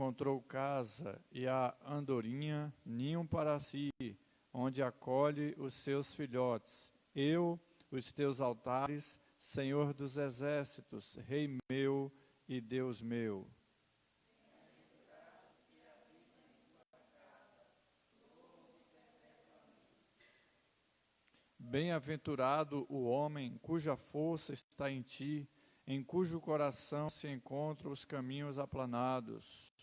encontrou casa e a andorinha ninho para si, onde acolhe os seus filhotes. Eu, os teus altares, Senhor dos exércitos, Rei meu e Deus meu. Bem-aventurado o homem cuja força está em ti, em cujo coração se encontram os caminhos aplanados.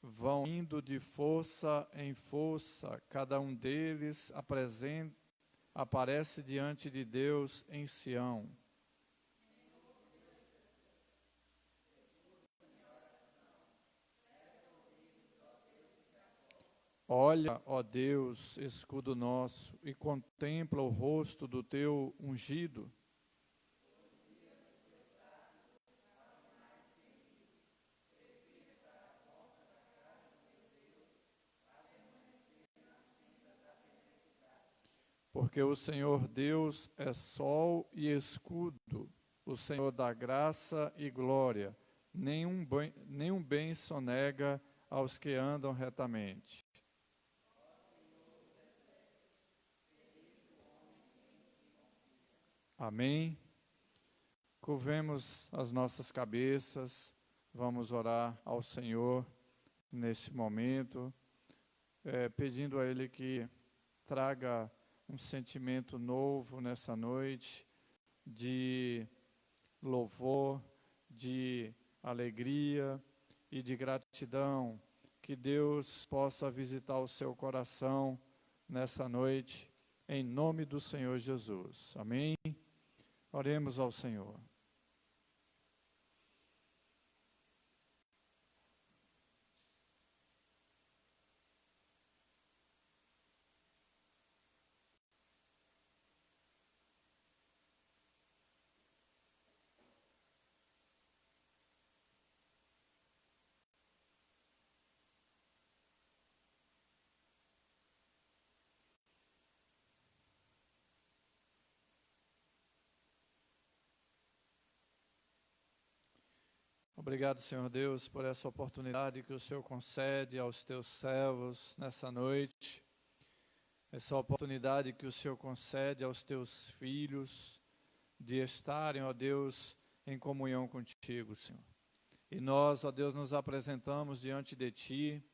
Vão indo de força em força, cada um deles aparece diante de Deus em Sião. Olha, ó Deus, escudo nosso, e contempla o rosto do teu ungido. Porque o Senhor Deus é sol e escudo, o Senhor dá graça e glória. Nenhum bem sonega aos que andam retamente. Amém? Curvemos as nossas cabeças, vamos orar ao Senhor nesse momento, pedindo a Ele que traga um sentimento novo nessa noite, de louvor, de alegria e de gratidão, que Deus possa visitar o seu coração nessa noite, em nome do Senhor Jesus. Amém? Oremos ao Senhor. Obrigado, Senhor Deus, por essa oportunidade que o Senhor concede aos teus servos nessa noite, essa oportunidade que o Senhor concede aos teus filhos de estarem, ó Deus, em comunhão contigo, Senhor. E nós, ó Deus, nos apresentamos diante de Ti,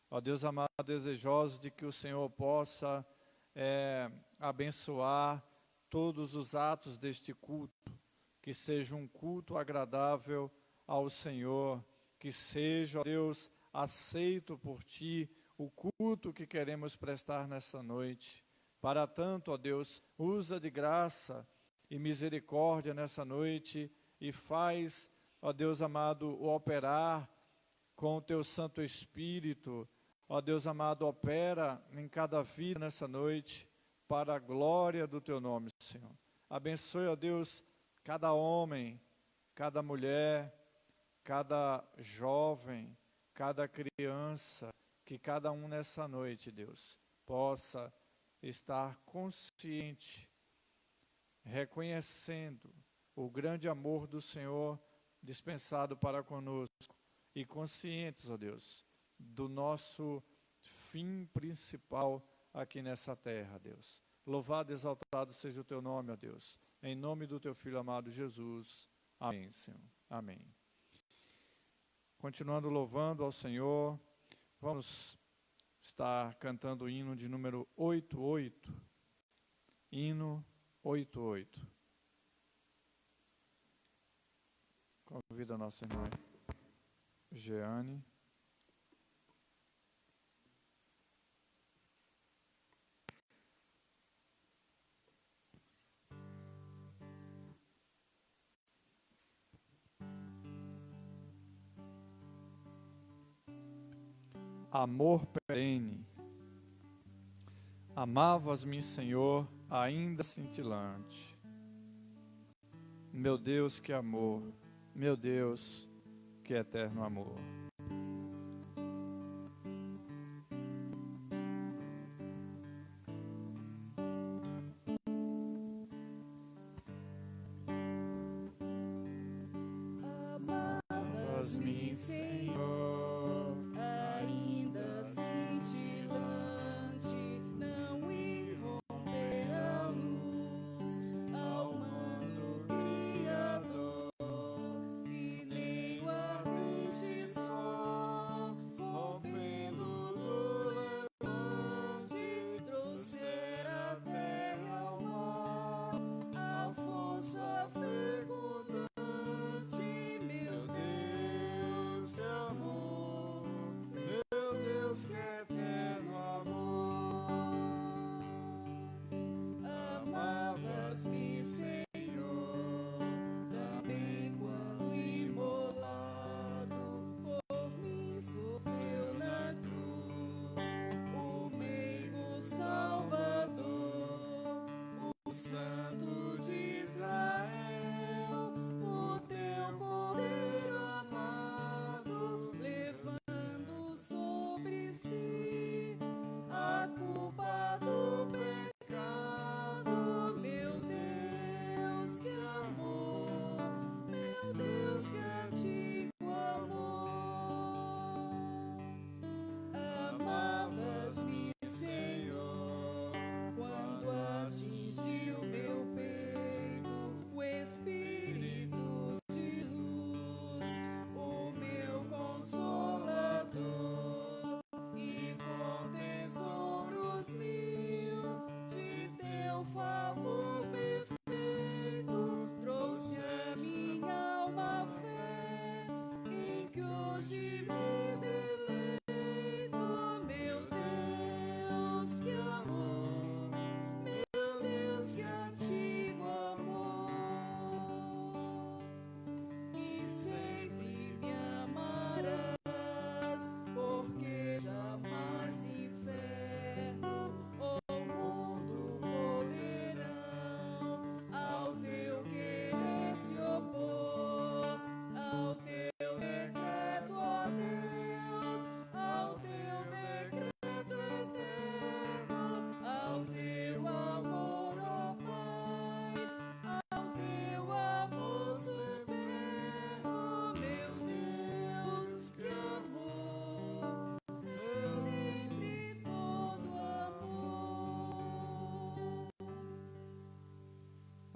ó Deus amado, desejosos de que o Senhor possa abençoar todos os atos deste culto, que seja um culto agradável ao Senhor, que seja, ó Deus, aceito por Ti o culto que queremos prestar nessa noite. Para tanto, ó Deus, usa de graça e misericórdia nessa noite e faz, ó Deus amado, o operar com o Teu Santo Espírito. Ó Deus amado, opera em cada vida nessa noite para a glória do Teu nome, Senhor. Abençoe, ó Deus, cada homem, cada mulher, cada jovem, cada criança, que cada um nessa noite, Deus, possa estar consciente, reconhecendo o grande amor do Senhor dispensado para conosco e conscientes, ó Deus, do nosso fim principal aqui nessa terra, Deus. Louvado e exaltado seja o Teu nome, ó Deus, em nome do Teu Filho amado Jesus. Amém, Senhor. Amém. Continuando louvando ao Senhor, vamos estar cantando o hino de número 88. Hino 88. Convido a nossa irmã Jeane. Amor perene. Amavas-me, Senhor, ainda cintilante. Meu Deus, que amor. Meu Deus, que eterno amor.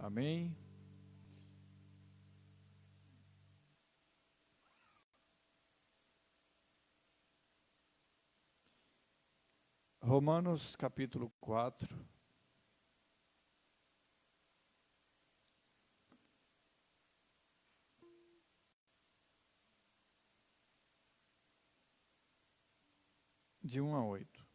Amém? Romanos capítulo 4. De 1 a 8.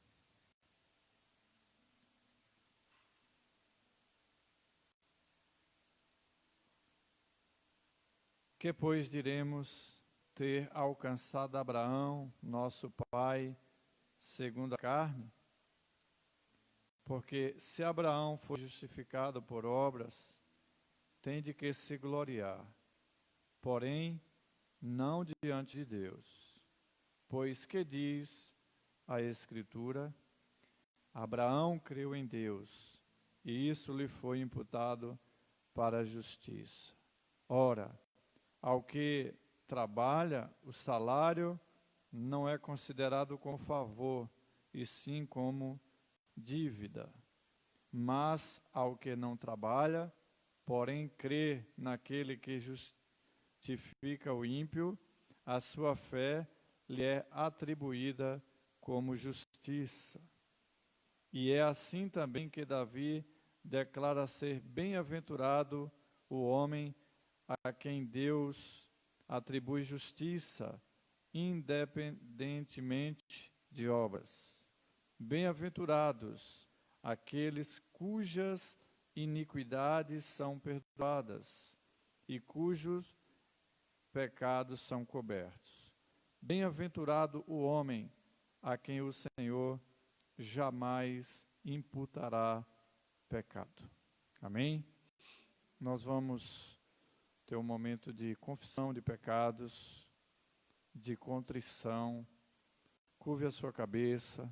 Que, pois, diremos ter alcançado Abraão, nosso pai, segundo a carne? Porque se Abraão foi justificado por obras, tem de que se gloriar, porém, não diante de Deus. Pois que diz a Escritura: Abraão creu em Deus, e isso lhe foi imputado para a justiça. Ora, ao que trabalha, o salário não é considerado como favor, e sim como dívida. Mas ao que não trabalha, porém crê naquele que justifica o ímpio, a sua fé lhe é atribuída como justiça. E é assim também que Davi declara ser bem-aventurado o homem a quem Deus atribui justiça, independentemente de obras. Bem-aventurados aqueles cujas iniquidades são perdoadas e cujos pecados são cobertos. Bem-aventurado o homem a quem o Senhor jamais imputará pecado. Amém? Nós vamos ter um momento de confissão de pecados, de contrição. Curve a sua cabeça,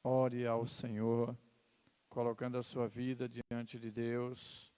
ore ao Senhor, colocando a sua vida diante de Deus.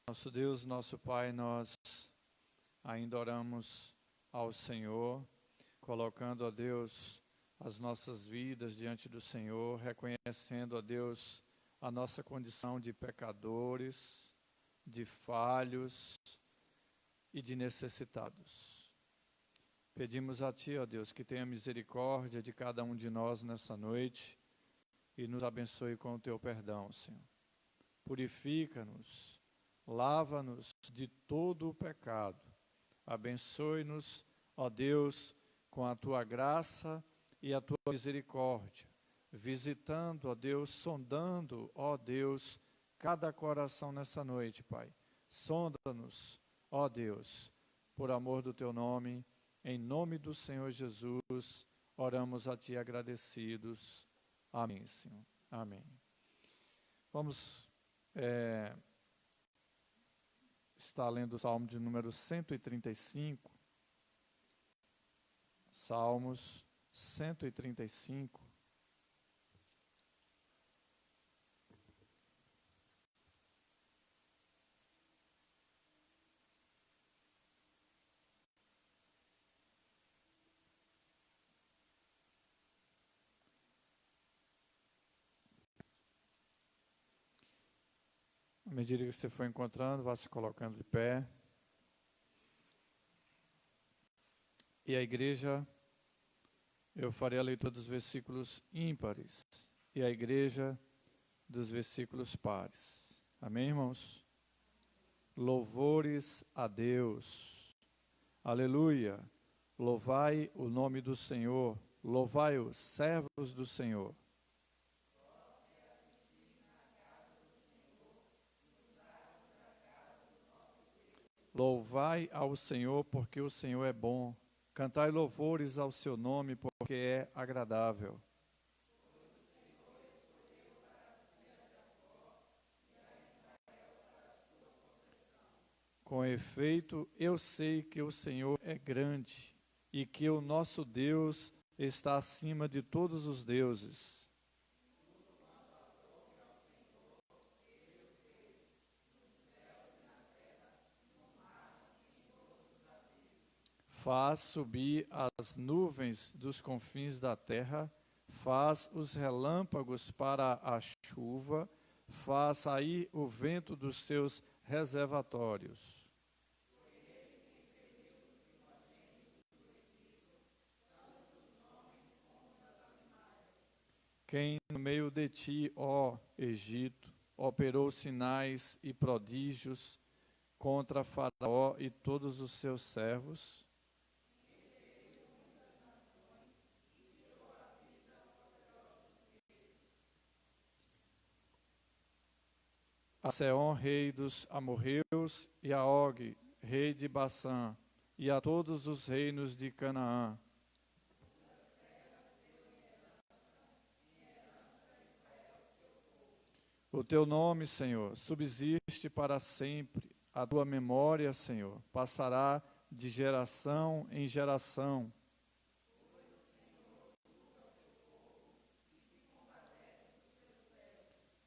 Nosso Deus, nosso Pai, nós ainda oramos ao Senhor, colocando a Deus as nossas vidas diante do Senhor, reconhecendo a Deus a nossa condição de pecadores, de falhos e de necessitados. Pedimos a Ti, ó Deus, que tenha misericórdia de cada um de nós nessa noite e nos abençoe com o Teu perdão, Senhor. Purifica-nos, lava-nos de todo o pecado. Abençoe-nos, ó Deus, com a Tua graça e a Tua misericórdia, visitando, ó Deus, sondando, ó Deus, cada coração nessa noite, Pai. Sonda-nos, ó Deus, por amor do Teu nome, em nome do Senhor Jesus, oramos a Ti agradecidos. Amém, Senhor. Amém. Vamos estar lendo o Salmo de número 135. Salmos 135. À medida que você for encontrando, vá se colocando de pé. E a igreja, eu farei a leitura dos versículos ímpares e a igreja dos versículos pares. Amém, irmãos? Louvores a Deus. Aleluia. Louvai o nome do Senhor. Louvai os servos do Senhor. Louvai ao Senhor, porque o Senhor é bom. Cantai louvores ao seu nome, porque é agradável. Com efeito, eu sei que o Senhor é grande e que o nosso Deus está acima de todos os deuses. Faz subir as nuvens dos confins da terra, faz os relâmpagos para a chuva, faz sair o vento dos seus reservatórios. Quem no meio de ti, ó Egito, operou sinais e prodígios contra Faraó e todos os seus servos? A Seom, rei dos amorreus, e a Og, rei de Bassã, e a todos os reinos de Canaã. O teu nome, Senhor, subsiste para sempre. A tua memória, Senhor, passará de geração em geração.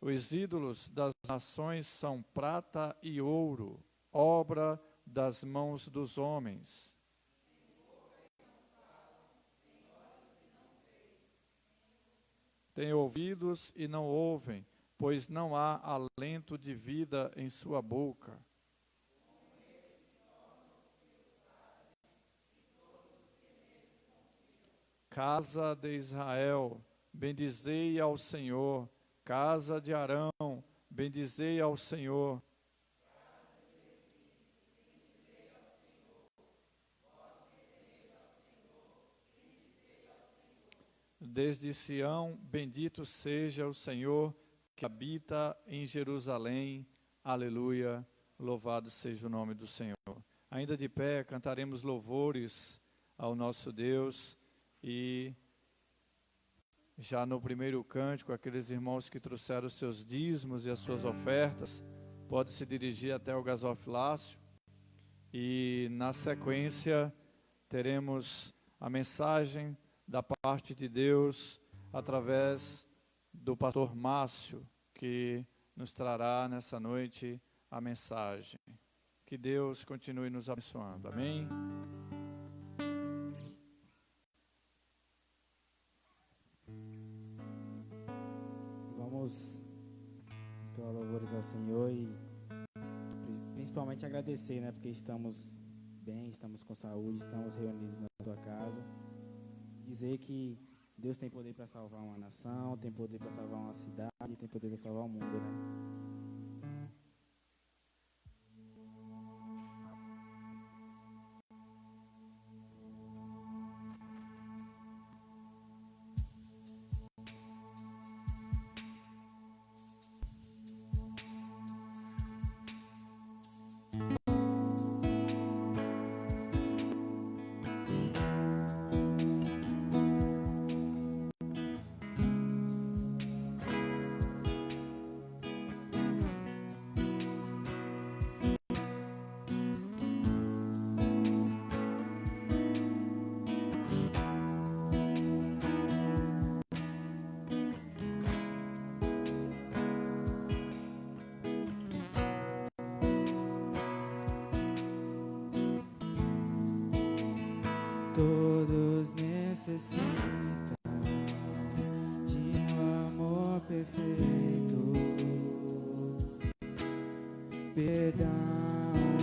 Os ídolos das nações são prata e ouro, obra das mãos dos homens. Têm ouvidos e não ouvem, pois não há alento de vida em sua boca. Casa de Israel, bendizei ao Senhor. Casa de Arão, bendizei ao Senhor. Desde Sião, bendito seja o Senhor que habita em Jerusalém. Aleluia, louvado seja o nome do Senhor. Ainda de pé, cantaremos louvores ao nosso Deus e já no primeiro cântico, aqueles irmãos que trouxeram os seus dízimos e as suas ofertas, pode se dirigir até o gasofilácio e na sequência teremos a mensagem da parte de Deus através do pastor Márcio, que nos trará nessa noite a mensagem. Que Deus continue nos abençoando. Amém? Vamos entoar louvores ao Senhor e principalmente agradecer, né? Porque estamos bem, estamos com saúde, estamos reunidos na sua casa. Dizer que Deus tem poder para salvar uma nação, tem poder para salvar uma cidade, tem poder para salvar o mundo, né? Todos necessitam de um amor perfeito, perdão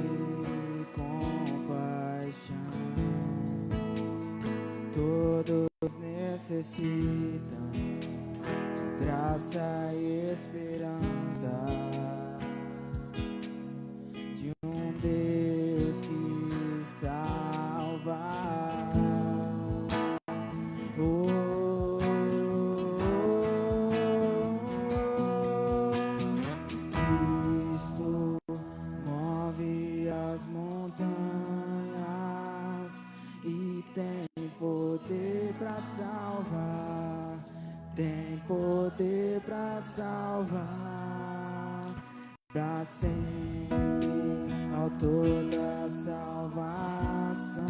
e compaixão. Todos necessitam de graça e esperança, de um Deus que salva. Cristo move as montanhas e tem poder para salvar, tem poder para salvar, para sempre. Ao autor da salvação.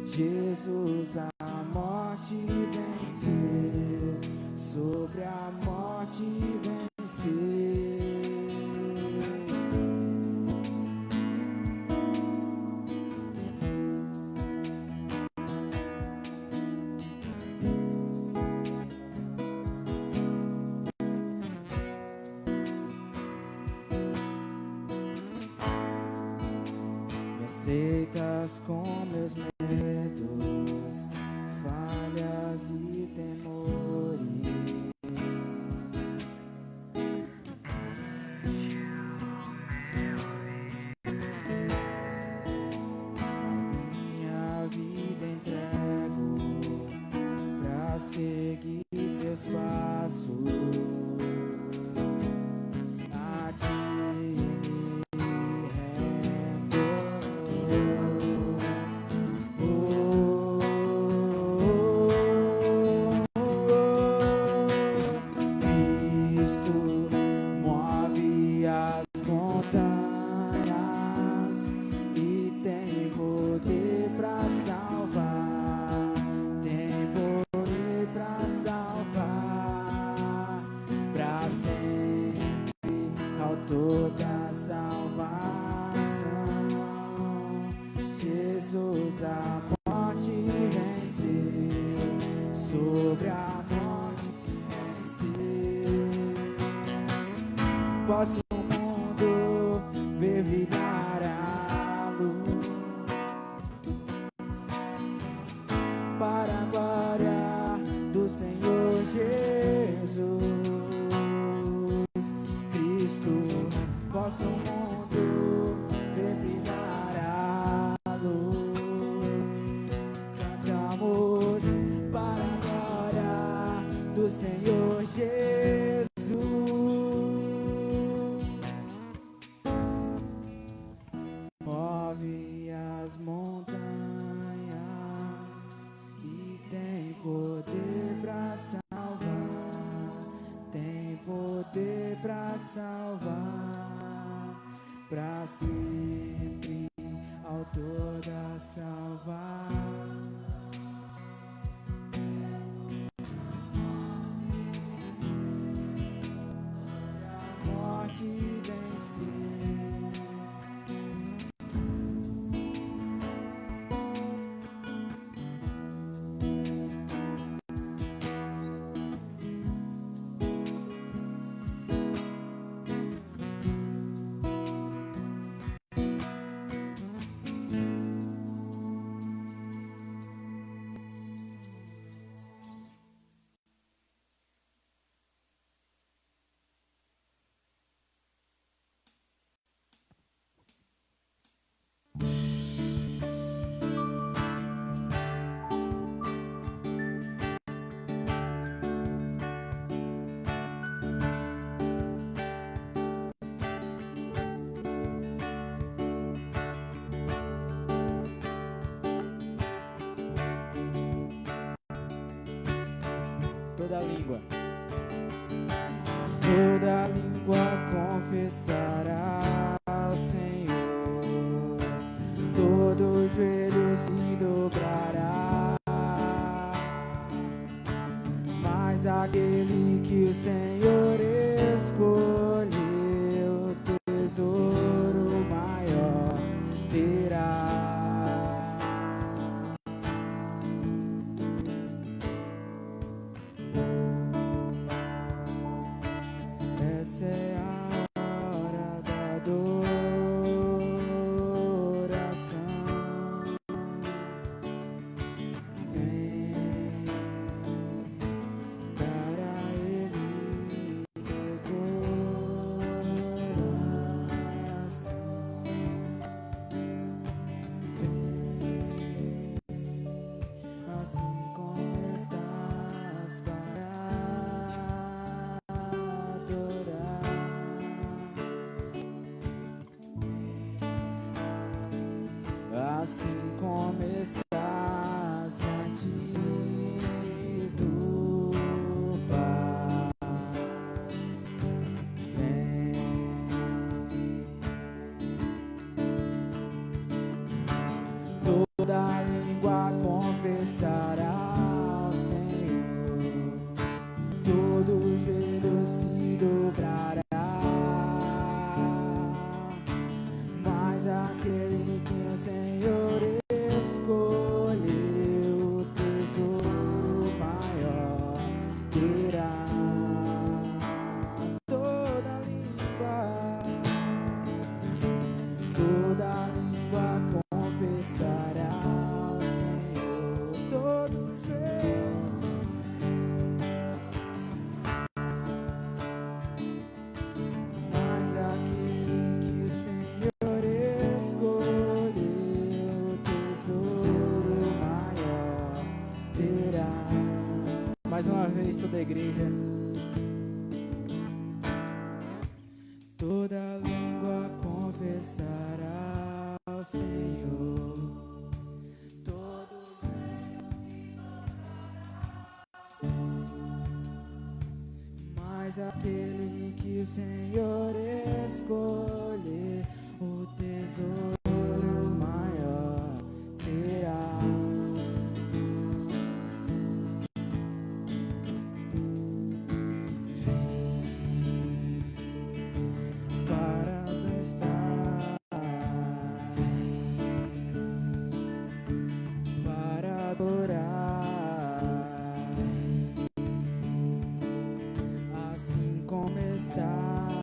Jesus a morte venceu, sobre a morte venceu. Aceitas com meus medos, falhas e temores. Minha vida entrego pra seguir teus passos. A ti me rendo. Cristo move as montanhas e tem poder pra salvar, tem poder pra salvar, pra sempre, autor da salvação. Jesus a morte venceu, sobre a morte venceu. Posso o mundo ver brilhar a luz, para a glória do Senhor Jesus Cristo. Posso o mundo ver brilhar a luz. Cantamos para a glória do Senhor Jesus. Move as montanhas e tem poder pra salvar, tem poder pra salvar, pra sempre, autor da salvação. A morte venceu. Toda língua confessará ao Senhor, todo joelho se dobrará, mas aquele que o Senhor escolheu, tesouro maior terá. Essa é a hora da adoração. Vem para Ele. a igreja. Toda língua confessará ao Senhor. Todos mas aquele que o Senhor escolher, o tesouro maior terá. Para onde está? Para adorar, assim como estás,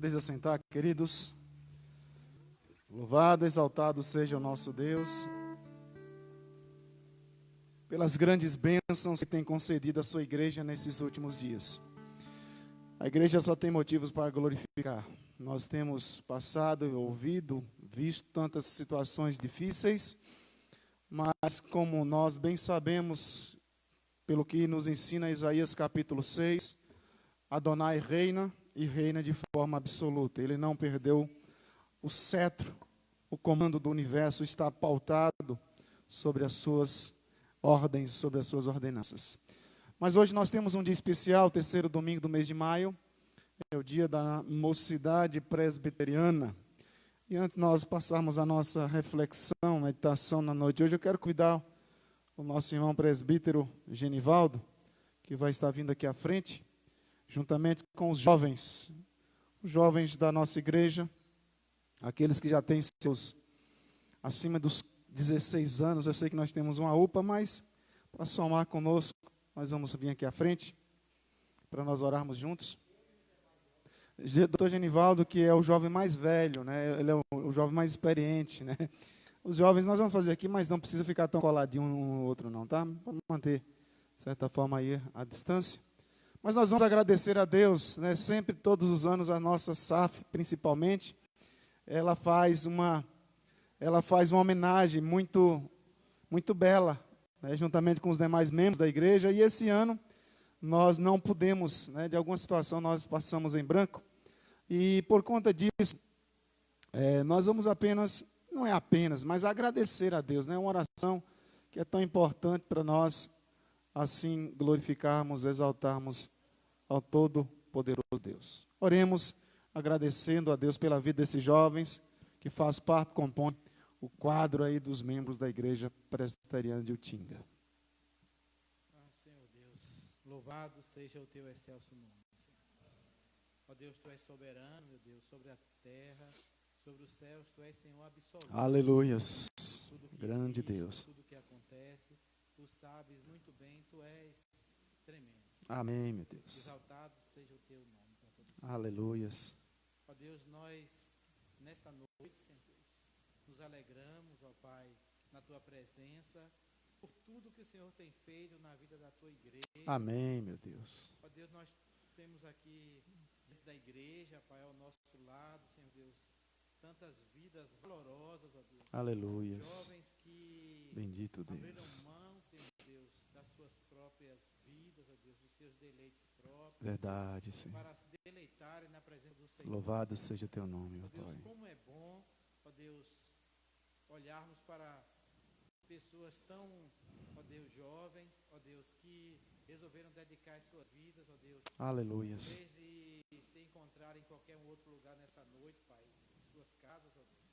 Podeis assentar, queridos. Louvado, exaltado seja o nosso Deus, pelas grandes bênçãos que tem concedido à sua igreja nesses últimos dias. A igreja só tem motivos para glorificar. Nós temos passado, ouvido, visto tantas situações difíceis, mas como nós bem sabemos, pelo que nos ensina Isaías capítulo 6, Adonai reina e reina de forma absoluta. Ele não perdeu o cetro, o comando do universo está pautado sobre as suas ordens, sobre as suas ordenanças. Mas hoje nós temos um dia especial, terceiro domingo do mês de maio, é o dia da mocidade presbiteriana. E antes de nós passarmos a nossa reflexão, meditação na noite de hoje, eu quero convidar o nosso irmão presbítero Genivaldo, que vai estar vindo aqui à frente, juntamente com os jovens da nossa igreja, aqueles que já têm seus acima dos 16 anos. Eu sei que nós temos uma UPA, mas para somar conosco, nós vamos vir aqui à frente, para nós orarmos juntos. Dr. Genivaldo, que é o jovem mais velho, né? Ele é o jovem mais experiente, né? Os jovens nós vamos fazer aqui, mas não precisa ficar tão coladinho um no outro não, tá? Vamos manter, de certa forma, aí a distância. Mas nós vamos agradecer a Deus, né? Sempre, todos os anos, a nossa SAF, principalmente, ela faz uma homenagem muito, muito bela, né? Juntamente com os demais membros da igreja. E esse ano nós não pudemos, né? De alguma situação nós passamos em branco. E por conta disso, nós vamos não é apenas, mas agradecer a Deus, né? Uma oração que é tão importante para nós, assim, glorificarmos, exaltarmos ao Todo-Poderoso Deus. Oremos, agradecendo a Deus pela vida desses jovens, que faz parte, compõe o quadro aí dos membros da Igreja Presbiteriana de Utinga. Senhor Deus, louvado seja o teu excelso nome, Senhor. Ó Deus, tu és soberano, meu Deus, sobre a terra, sobre os céus, tu és Senhor absoluto. Aleluias, grande existe, Deus. Tudo que acontece, tu sabes muito bem, tu és tremendo. Amém, meu Deus. Exaltado seja o teu nome para todos. Aleluias. Ó Deus, nós, nesta noite, Senhor Deus, nos alegramos, ó Pai, na tua presença, por tudo que o Senhor tem feito na vida da tua igreja. Amém, meu Deus. Ó Deus, nós temos aqui, dentro da igreja, Pai, ao nosso lado, Senhor Deus, tantas vidas valorosas, ó Deus. Aleluias. Jovens que Bendito abriram Deus. mão, Senhor Deus, das suas próprias vidas, ó Deus, dos seus deleites próprios. Verdade, Senhor. Para se deleitarem na presença do Senhor. Louvado seja o teu nome, Ó meu Deus, Pai. como é bom, ó Deus, olharmos para pessoas tão, ó Deus, jovens, ó Deus, que resolveram dedicar as suas vidas, ó Deus, Aleluias. em vez de se encontrar em qualquer outro lugar nessa noite, Pai, em suas casas, ó Deus,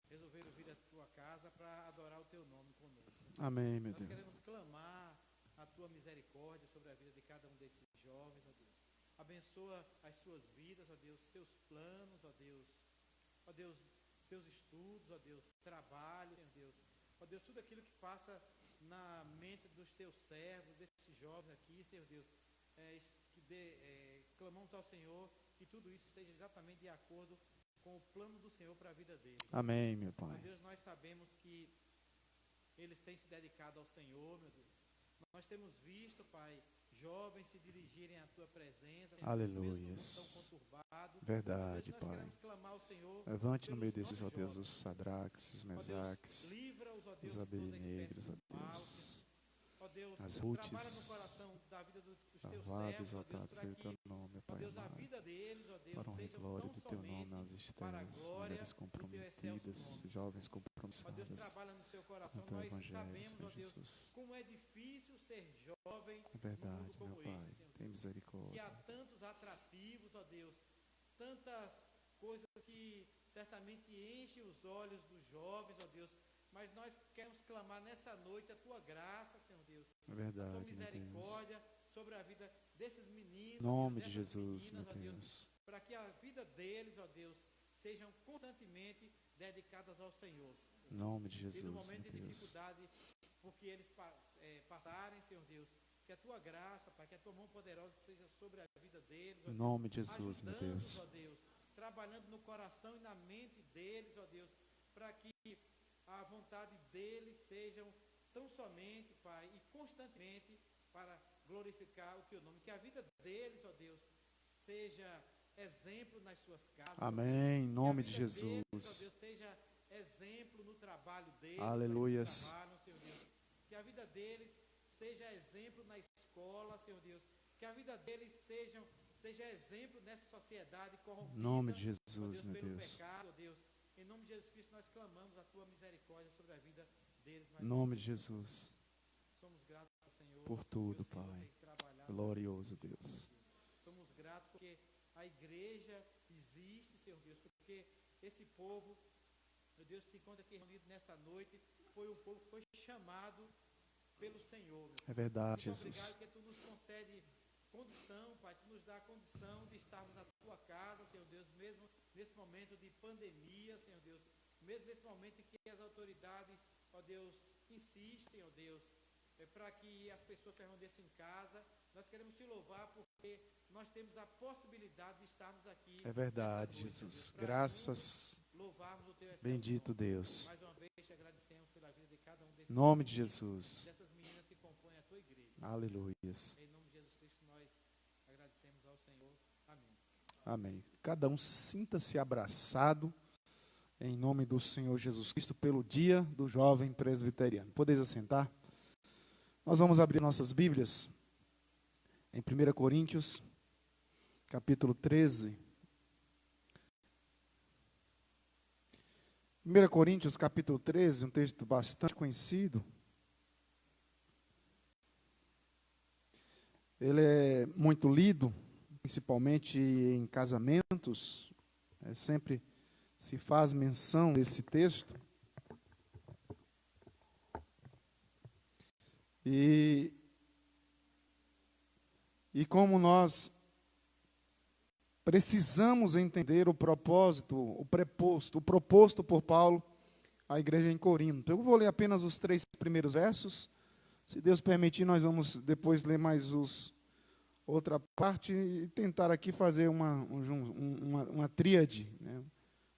resolveram vir à tua casa para adorar o teu nome conosco. Amém, meu Nós Deus. queremos clamar a tua misericórdia sobre a vida de cada um desses jovens, ó Deus. Abençoa as suas vidas, ó Deus, seus planos, ó Deus, seus estudos, ó Deus, trabalho, Senhor Deus. Ó Deus, tudo aquilo que passa na mente dos teus servos, desses jovens aqui, Senhor Deus, clamamos ao Senhor que tudo isso esteja exatamente de acordo com o plano do Senhor para a vida deles. Amém, meu Pai. Ó Deus, nós sabemos que eles têm se dedicado ao Senhor, meu Deus. Nós temos visto, Pai, jovens se dirigirem à tua presença, Aleluias. mesmo tão conturbado. Verdade, Deus, nós Pai. queremos clamar ao Senhor. Levante no meio pelos desses, ó nossos Deus, jovens. os Sadraques, os Ó Deus, Mesaques, livra-os, ó Deus, os de toda Abednegos, espécie ó de mal, Deus. Senhor. Ó Deus, As trabalha no Rutes. coração da vida dos teus Louvado, servos, ó Deus, exaltado para seja o que, teu nome, ó Pai Deus, a amado. vida deles, ó Deus, Para honra e seja glória tão do teu nome nas somente para a estrelas, glória mulheres do teu excelso comprometidas, nome. jovens Ó Deus, compromissadas trabalha no seu coração. com o teu Nós evangelho, sabemos, ó Senhor Deus, Jesus. como é difícil ser jovem É num mundo verdade, como meu Pai. esse, Senhor Tem Deus. Que misericórdia. há tantos atrativos, ó Deus, tantas coisas que certamente enchem os olhos dos jovens, ó Deus, mas nós queremos clamar nessa noite a tua graça, Senhor Deus, É a verdade, tua meu Deus. misericórdia sobre a vida desses meninos, Em nome ó de Deus, dessas Jesus, meu meninas, ó Deus, Deus. para que a vida deles, ó Deus, sejam constantemente dedicadas ao Senhor. Em nome de E no Jesus, momento meu de Deus. dificuldade, porque eles passarem, Senhor Deus, que a tua graça, Pai, que a tua mão poderosa seja sobre a vida deles, ó Em Deus, nome de Jesus, meu ajudando-os, Deus. ó Deus, trabalhando no coração e na mente deles, ó Deus, para que a vontade deles sejam tão somente, Pai, e constantemente para glorificar o Teu nome. Que a vida deles, ó Deus, seja exemplo nas suas casas. Amém, em nome de Jesus. Deles, ó Deus, seja exemplo no trabalho deles. Aleluias. Senhor Deus. Que a vida deles seja exemplo na escola, Senhor Deus. Que a vida deles seja exemplo nessa sociedade corrompida. Em nome de Jesus, Deus, meu pelo Deus. pecado, Deus. Em nome de Jesus Cristo, nós clamamos a Tua misericórdia sobre a vida deles. Em nome de Jesus. Somos gratos ao Senhor. Por tudo, Senhor Pai. tem trabalhado. Glorioso Deus. Somos gratos porque a igreja existe, Senhor Deus, porque esse povo, meu Deus, se encontra aqui reunido nessa noite, foi um povo que foi chamado pelo Senhor. Meu É verdade, Muito Jesus. obrigado que Tu nos concede condição, Pai, Tu nos dá a condição de estarmos na Tua casa, Senhor Deus, mesmo nesse momento de pandemia, Senhor Deus, mesmo nesse momento em que as autoridades, ó Deus, insistem, ó Deus, para que as pessoas permaneçam em casa. Nós queremos Te louvar porque nós temos a possibilidade de estarmos aqui. É verdade, noite, Jesus. Deus, Graças. louvarmos o Teu excelente Bendito nome. Deus. Mais uma vez te agradecemos pela vida de cada um desses Em nome de meninos, Jesus. dessas meninas que compõem a Tua igreja. Aleluias. Em nome de Jesus Cristo nós agradecemos ao Senhor. Amém. Amém. Cada um sinta-se abraçado em nome do Senhor Jesus Cristo pelo dia do jovem presbiteriano. Podeis assentar? Nós vamos abrir nossas Bíblias em 1 Coríntios, capítulo 13. 1 Coríntios, capítulo 13, um texto bastante conhecido. Ele é muito lido, principalmente em casamentos. Sempre se faz menção desse texto. E como nós precisamos entender o propósito, o proposto por Paulo à igreja em Corinto. Eu vou ler apenas os 3 primeiros versos. Se Deus permitir, nós vamos depois ler mais outra parte e tentar aqui fazer uma tríade, né?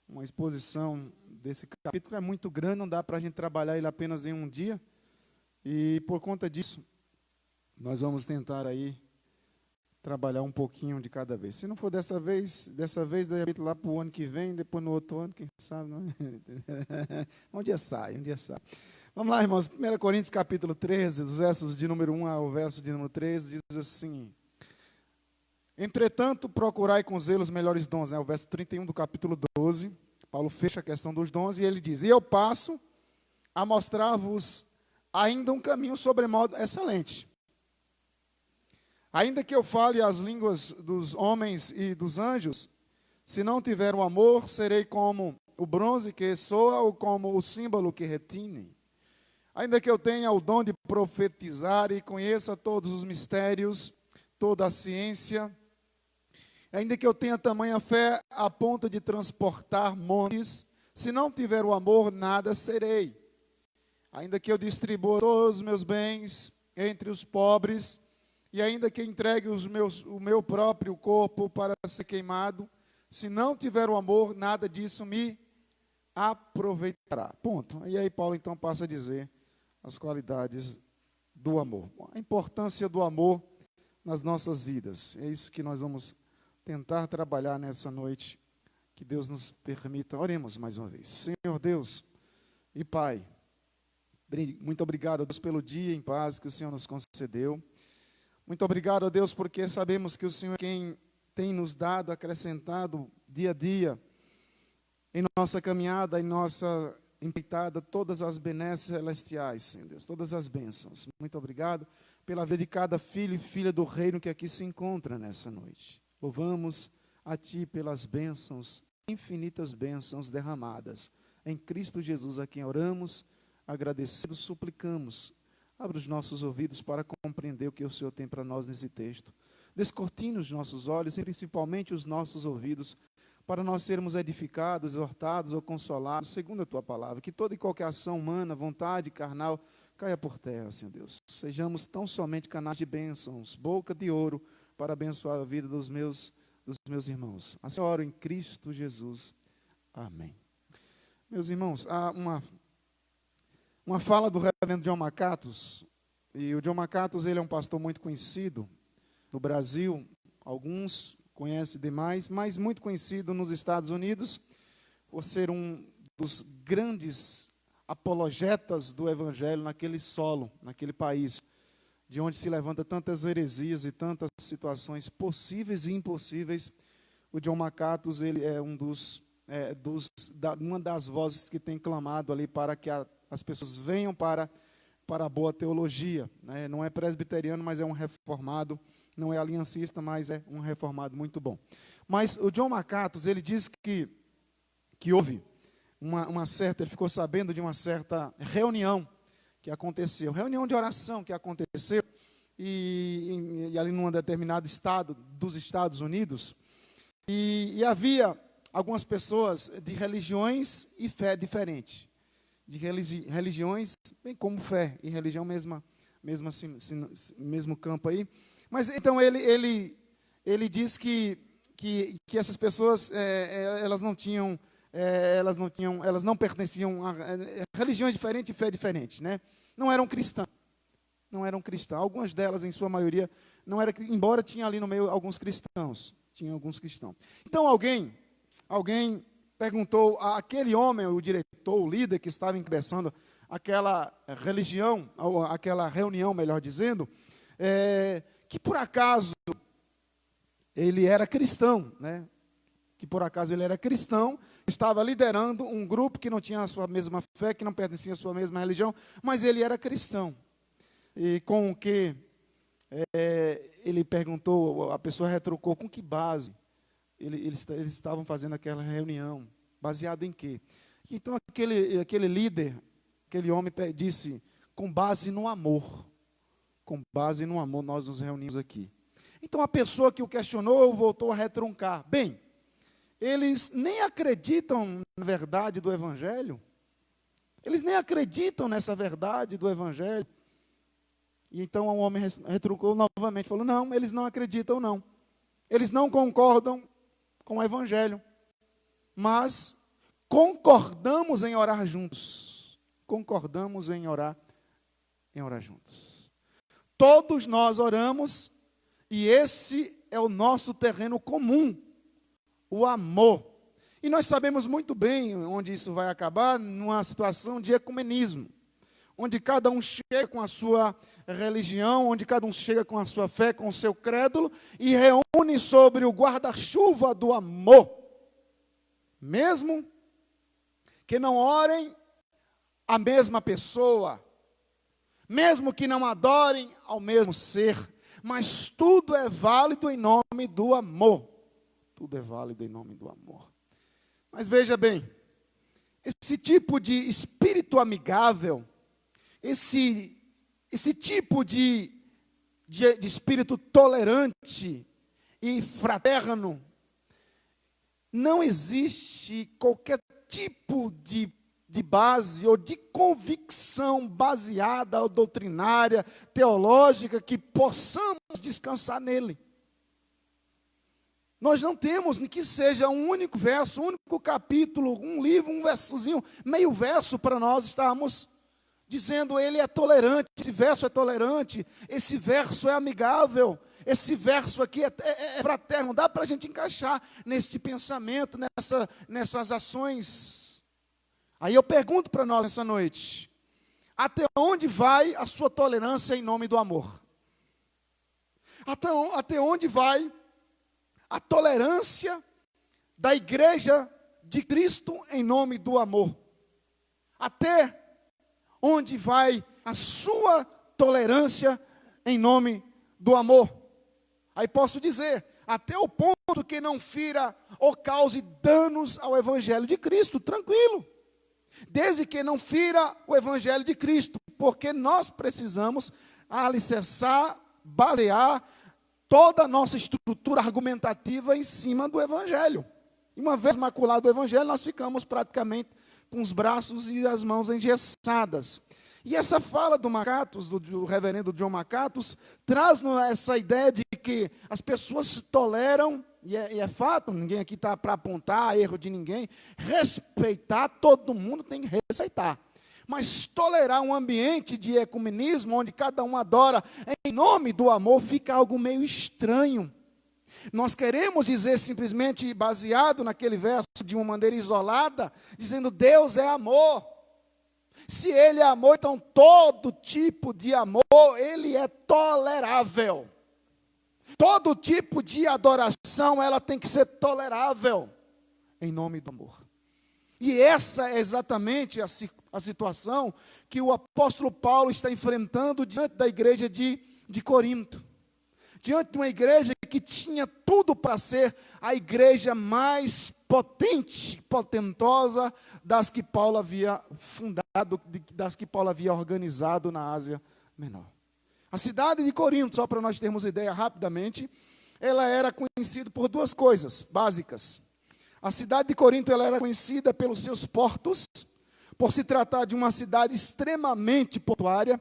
Uma exposição desse capítulo. É muito grande, não dá para a gente trabalhar ele apenas em um dia. E por conta disso, nós vamos tentar aí trabalhar um pouquinho de cada vez. Se não for dessa vez, de repente lá para o ano que vem, depois no outro ano, quem sabe, não é? Um dia sai. Vamos lá, irmãos. 1 Coríntios capítulo 13, dos versos de número 1 ao verso de número 13, diz assim: entretanto, procurai com zelo os melhores dons, né? O verso 31 do capítulo 12, Paulo fecha a questão dos dons e ele diz: e eu passo a mostrar-vos ainda um caminho sobremodo excelente. Ainda que eu fale as línguas dos homens e dos anjos, se não tiver o amor, serei como o bronze que soa ou como o símbolo que retine. Ainda que eu tenha o dom de profetizar e conheça todos os mistérios, toda a ciência, ainda que eu tenha tamanha fé a ponto de transportar montes, se não tiver o amor, nada serei. Ainda que eu distribua todos os meus bens entre os pobres, e ainda que entregue o meu próprio corpo para ser queimado, se não tiver o amor, nada disso me aproveitará. Ponto. E aí Paulo então passa a dizer as qualidades do amor. A importância do amor nas nossas vidas. É isso que nós vamos tentar trabalhar nessa noite. Que Deus nos permita. Oremos mais uma vez. Senhor Deus e Pai, muito obrigado, Deus, pelo dia em paz que o Senhor nos concedeu. Muito obrigado, Deus, porque sabemos que o Senhor é quem tem nos dado, acrescentado dia a dia, em nossa caminhada, em nossa empreitada, todas as benesses celestiais, Senhor Deus, todas as bênçãos. Muito obrigado pela vida de cada filho e filha do reino que aqui se encontra nessa noite. Louvamos a Ti pelas bênçãos, infinitas bênçãos derramadas em Cristo Jesus, a quem oramos, agradecidos, suplicamos. Abra os nossos ouvidos para compreender o que o Senhor tem para nós nesse texto. Descortina os nossos olhos e principalmente os nossos ouvidos, para nós sermos edificados, exortados ou consolados, segundo a Tua palavra. Que toda e qualquer ação humana, vontade carnal, caia por terra, Senhor Deus. Sejamos tão somente canais de bênçãos, boca de ouro, para abençoar a vida dos meus dos meus irmãos. Assim oro em Cristo Jesus. Amém. Meus irmãos, há uma fala do reverendo John Macatos, e o John Macatos, ele é um pastor muito conhecido no Brasil, alguns conhecem demais, mas muito conhecido nos Estados Unidos, por ser um dos grandes apologetas do Evangelho naquele solo, naquele país, de onde se levanta tantas heresias e tantas situações possíveis e impossíveis. O John Macatos, ele é uma das vozes que tem clamado ali para que as pessoas venham para a boa teologia, né? Não é presbiteriano, mas é um reformado, não é aliancista, mas é um reformado muito bom. Mas o John Macatos, ele diz que houve ele ficou sabendo de uma certa reunião que aconteceu, reunião de oração que aconteceu, e ali num determinado estado dos Estados Unidos, e havia algumas pessoas de religiões e fé diferentes, de religiões, bem como fé e religião, mesmo campo aí. Mas então ele diz que essas pessoas elas não pertenciam a religiões diferentes e fé diferente, né? Não eram cristãs. Algumas delas, em sua maioria, não era, embora tinha ali no meio alguns cristãos. Então alguém perguntou àquele homem, o diretor, o líder que estava encabeçando aquela religião, ou aquela reunião, melhor dizendo, que por acaso ele era cristão, né? Estava liderando um grupo que não tinha a sua mesma fé, que não pertencia à sua mesma religião, mas ele era cristão. E com o que ele perguntou, a pessoa retrucou, com que base eles estavam fazendo aquela reunião, baseado em quê? Então aquele líder, aquele homem disse, com base no amor nós nos reunimos aqui. Então a pessoa que o questionou voltou a retruncar. Bem, eles nem acreditam na verdade do Evangelho, eles nem acreditam nessa verdade do Evangelho. E então o homem retrucou novamente, falou, não, eles não acreditam não, eles não concordam com o Evangelho, mas concordamos em orar juntos, juntos. Todos nós oramos, e esse é o nosso terreno comum, o amor. E nós sabemos muito bem onde isso vai acabar, numa situação de ecumenismo, onde cada um chega com a sua religião, onde cada um chega com a sua fé, com o seu crédulo, e reúne sobre o guarda-chuva do amor. Mesmo que não orem a mesma pessoa, mesmo que não adorem ao mesmo ser, mas tudo é válido em nome do amor. Tudo é válido em nome do amor. Mas veja bem, esse tipo de espírito amigável, esse tipo de espírito tolerante e fraterno, não existe qualquer tipo de base ou de convicção baseada ou doutrinária, teológica, que possamos descansar nele. Nós não temos nem que seja um único verso, um único capítulo, um livro, um versozinho, meio verso para nós estarmos dizendo ele é tolerante, esse verso é tolerante, esse verso é amigável, esse verso aqui é fraterno. Dá para a gente encaixar neste pensamento, nessas ações. Aí eu pergunto para nós nessa noite, até onde vai a sua tolerância em nome do amor? Até onde vai a tolerância da igreja de Cristo em nome do amor? Até onde vai a sua tolerância em nome do amor? Aí posso dizer, até o ponto que não fira ou cause danos ao Evangelho de Cristo, tranquilo. Desde que não fira o Evangelho de Cristo, porque nós precisamos alicerçar, basear toda a nossa estrutura argumentativa em cima do Evangelho. E uma vez maculado o Evangelho, nós ficamos praticamente com os braços e as mãos engessadas. E essa fala do Macatus, do reverendo John Macatus, traz-nos essa ideia de que as pessoas se toleram, e é fato, ninguém aqui está para apontar erro de ninguém, respeitar, todo mundo tem que respeitar. Mas tolerar um ambiente de ecumenismo, onde cada um adora em nome do amor, fica algo meio estranho. Nós queremos dizer simplesmente, baseado naquele verso, de uma maneira isolada, dizendo Deus é amor. Se Ele é amor, então todo tipo de amor, Ele é tolerável. Todo tipo de adoração, ela tem que ser tolerável, em nome do amor. E essa é exatamente a situação que o apóstolo Paulo está enfrentando diante da igreja de Corinto. Diante de uma igreja que tinha tudo para ser a igreja mais potente, potentosa das que Paulo havia fundado, das que Paulo havia organizado na Ásia Menor. A cidade de Corinto, só para nós termos ideia rapidamente, ela era conhecida por duas coisas básicas. A cidade de Corinto ela era conhecida pelos seus portos, por se tratar de uma cidade extremamente portuária,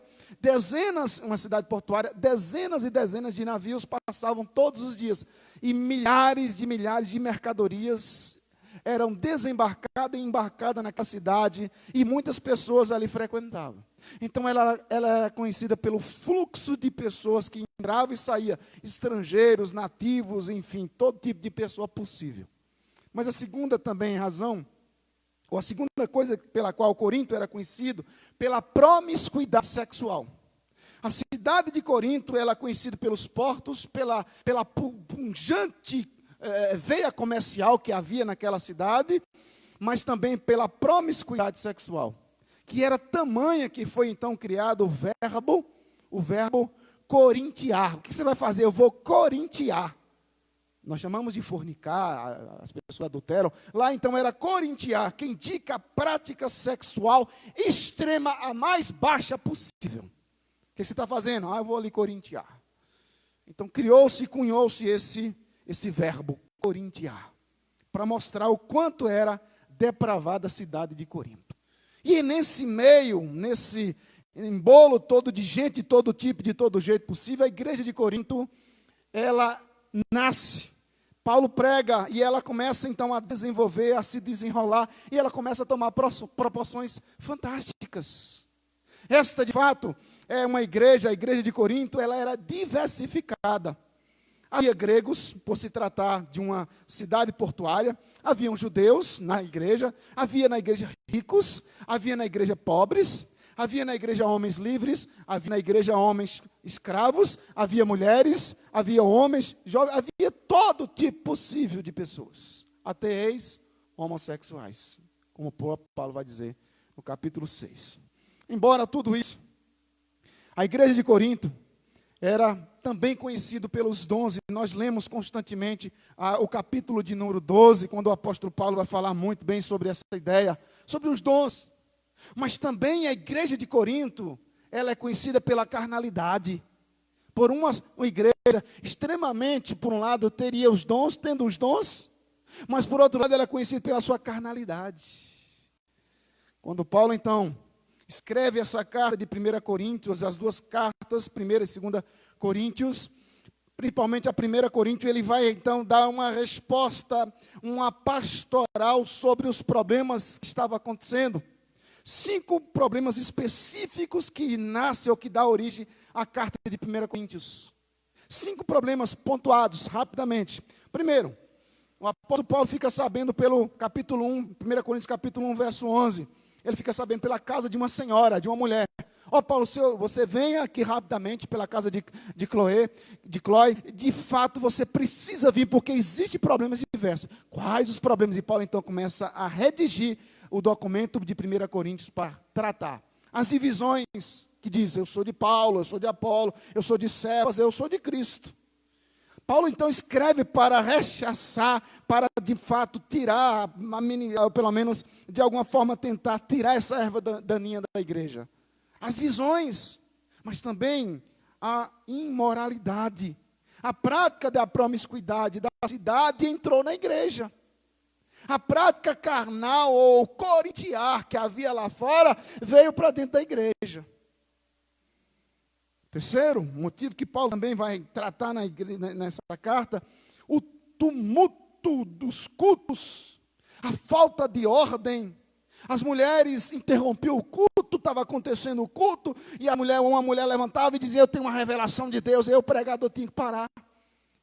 uma cidade portuária, dezenas e dezenas de navios passavam todos os dias, e milhares de mercadorias eram desembarcadas e embarcadas naquela cidade, e muitas pessoas ali frequentavam. Então ela era conhecida pelo fluxo de pessoas que entravam e saíam, estrangeiros, nativos, enfim, todo tipo de pessoa possível. Mas a segunda também razão, ou a segunda coisa pela qual Corinto era conhecido, pela promiscuidade sexual. A cidade de Corinto, ela é conhecida pelos portos, pela pungente veia comercial que havia naquela cidade, mas também pela promiscuidade sexual, que era tamanha que foi então criado o verbo corintiar. O que você vai fazer? Eu vou corintiar. Nós chamamos de fornicar, as pessoas adulteram. Lá então era corintiar, que indica a prática sexual extrema, a mais baixa possível. O que você está fazendo? Eu vou ali corintiar. Então cunhou-se esse verbo, corintiar, para mostrar o quanto era depravada a cidade de Corinto. E nesse meio, nesse embolo todo de gente, todo tipo, de todo jeito possível, a igreja de Corinto, ela nasce. Paulo prega e ela começa então a desenvolver, a se desenrolar, e ela começa a tomar proporções fantásticas. Esta, de fato, é uma igreja, a igreja de Corinto, ela era diversificada. Havia gregos, por se tratar de uma cidade portuária, haviam judeus na igreja, havia na igreja ricos, havia na igreja pobres, havia na igreja homens livres, havia na igreja homens escravos, havia mulheres, havia homens, jovens, havia todo tipo possível de pessoas, até ex-homossexuais, como Paulo vai dizer no capítulo 6. Embora tudo isso, a igreja de Corinto era também conhecido pelos dons, e nós lemos constantemente o capítulo de número 12, quando o apóstolo Paulo vai falar muito bem sobre essa ideia, sobre os dons. Mas também a igreja de Corinto, ela é conhecida pela carnalidade. Por uma igreja extremamente, por um lado, teria os dons, tendo os dons, mas por outro lado, ela é conhecida pela sua carnalidade. Quando Paulo, então, escreve essa carta de 1 Coríntios, as duas cartas, 1 e 2 Coríntios, principalmente a 1 Coríntios, ele vai, então, dar uma resposta, uma pastoral sobre os problemas que estavam acontecendo. 5 problemas específicos que nascem ou que dá origem à carta de 1 Coríntios. 5 problemas pontuados rapidamente. Primeiro, o apóstolo Paulo fica sabendo pelo capítulo 1, 1 Coríntios capítulo 1, verso 11. Ele fica sabendo pela casa de uma senhora, de uma mulher. Paulo, você venha aqui rapidamente pela casa de Chloe. De fato, você precisa vir, porque existem problemas diversos. Quais os problemas? E Paulo, então, começa a redigir o documento de 1 Coríntios para tratar. As divisões que diz, eu sou de Paulo, eu sou de Apolo, eu sou de Cefas, eu sou de Cristo. Paulo, então, escreve para rechaçar, para, de fato, tirar, ou pelo menos, de alguma forma, tentar tirar essa erva daninha da igreja. As visões, mas também a imoralidade. A prática da promiscuidade da cidade entrou na igreja. A prática carnal ou corintiar que havia lá fora veio para dentro da igreja. Terceiro motivo que Paulo também vai tratar nessa carta, o tumulto dos cultos, a falta de ordem. As mulheres interrompiam o culto, estava acontecendo o culto, e uma mulher levantava e dizia: eu tenho uma revelação de Deus. E aí o pregador tinha que parar.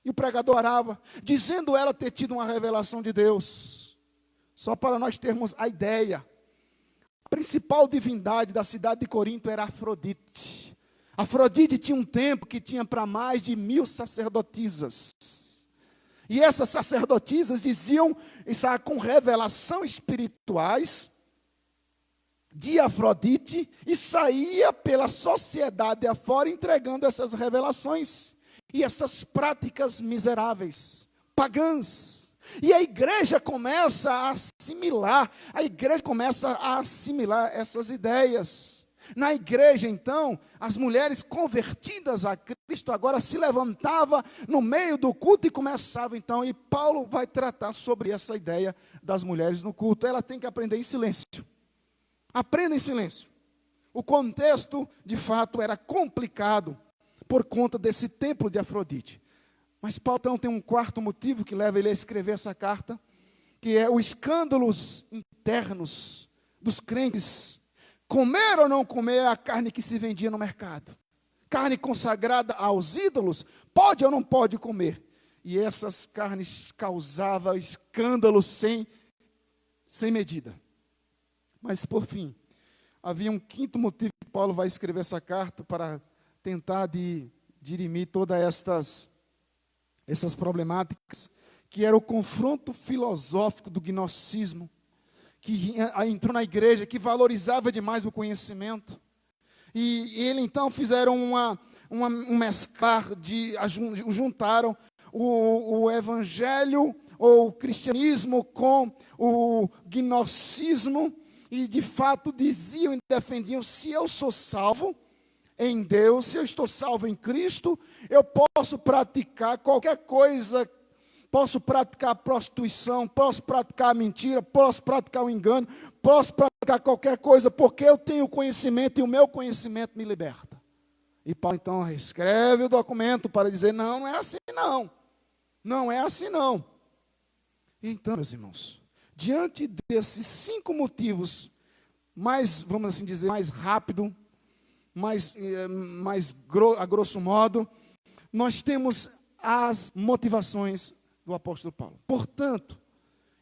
E o pregador orava, dizendo ela ter tido uma revelação de Deus. Só para nós termos a ideia, a principal divindade da cidade de Corinto era Afrodite. Afrodite tinha um templo que tinha para mais de 1000 sacerdotisas. E essas sacerdotisas diziam, com revelação espirituais de Afrodite, e saía pela sociedade afora entregando essas revelações e essas práticas miseráveis, pagãs. E a igreja começa a assimilar essas ideias. Na igreja, então, as mulheres convertidas a Cristo agora se levantavam no meio do culto e começavam, então, e Paulo vai tratar sobre essa ideia das mulheres no culto. Ela tem que aprender em silêncio. Aprenda em silêncio. O contexto, de fato, era complicado por conta desse templo de Afrodite. Mas Paulo então tem um quarto motivo que leva ele a escrever essa carta, que é os escândalos internos dos crentes. Comer ou não comer a carne que se vendia no mercado? Carne consagrada aos ídolos, pode ou não pode comer? E essas carnes causavam escândalos sem medida. Mas por fim, havia um quinto motivo que Paulo vai escrever essa carta para tentar dirimir todas essas problemáticas, que era o confronto filosófico do gnosticismo, que entrou na igreja, que valorizava demais o conhecimento. E ele então fizeram um mesclar, juntaram o evangelho ou o cristianismo com o gnosticismo, e de fato diziam e defendiam: se eu sou salvo em Deus, se eu estou salvo em Cristo, eu posso praticar qualquer coisa, posso praticar prostituição, posso praticar mentira, posso praticar o engano, posso praticar qualquer coisa, porque eu tenho conhecimento e o meu conhecimento me liberta. E Paulo então escreve o documento para dizer: não, não é assim não, não é assim não. Então, meus irmãos, diante desses 5 motivos, vamos assim dizer, mais rápido, a grosso modo, nós temos as motivações do apóstolo Paulo. Portanto,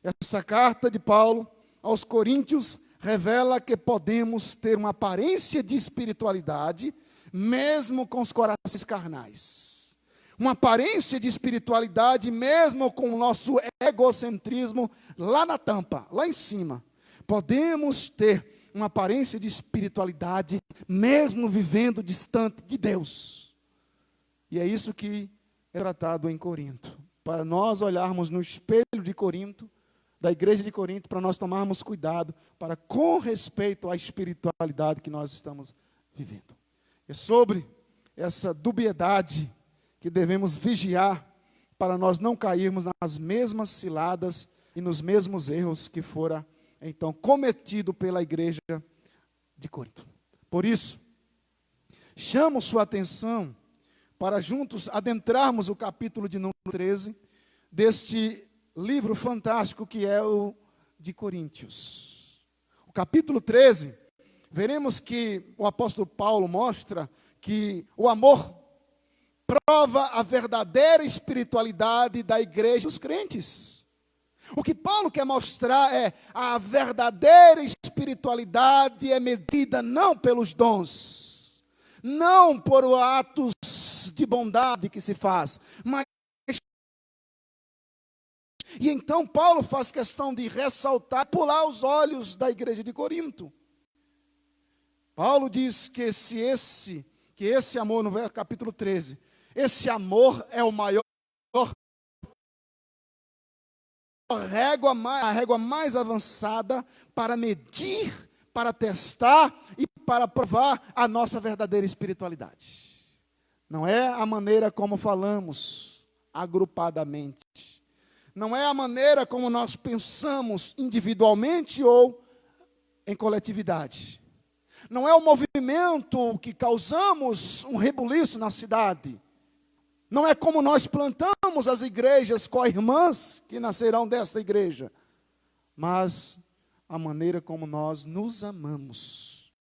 essa carta de Paulo aos Coríntios revela que podemos ter uma aparência de espiritualidade, mesmo com os corações carnais. Uma aparência de espiritualidade, mesmo com o nosso egocentrismo lá na tampa, lá em cima. Podemos ter uma aparência de espiritualidade, mesmo vivendo distante de Deus. E é isso que é tratado em Corinto. Para nós olharmos no espelho de Corinto, da igreja de Corinto, para nós tomarmos cuidado com respeito à espiritualidade que nós estamos vivendo. É sobre essa dubiedade que devemos vigiar para nós não cairmos nas mesmas ciladas e nos mesmos erros que fora então cometido pela igreja de Corinto. Por isso, chamo sua atenção para juntos adentrarmos o capítulo de número 13 deste livro fantástico que é o de Coríntios. O capítulo 13, veremos que o apóstolo Paulo mostra que o amor prova a verdadeira espiritualidade da igreja dos crentes. O que Paulo quer mostrar é a verdadeira espiritualidade é medida não pelos dons, não por atos de bondade que se faz, mas... E então Paulo faz questão de ressaltar, pular os olhos da igreja de Corinto. Paulo diz que esse amor, no capítulo 13, esse amor é o maior a régua mais avançada para medir, para testar e para provar a nossa verdadeira espiritualidade. Não é a maneira como falamos agrupadamente. Não é a maneira como nós pensamos individualmente ou em coletividade. Não é o movimento que causamos um rebuliço na cidade. Não é como nós plantamos as igrejas co-irmãs que nascerão desta igreja. Mas a maneira como nós nos amamos.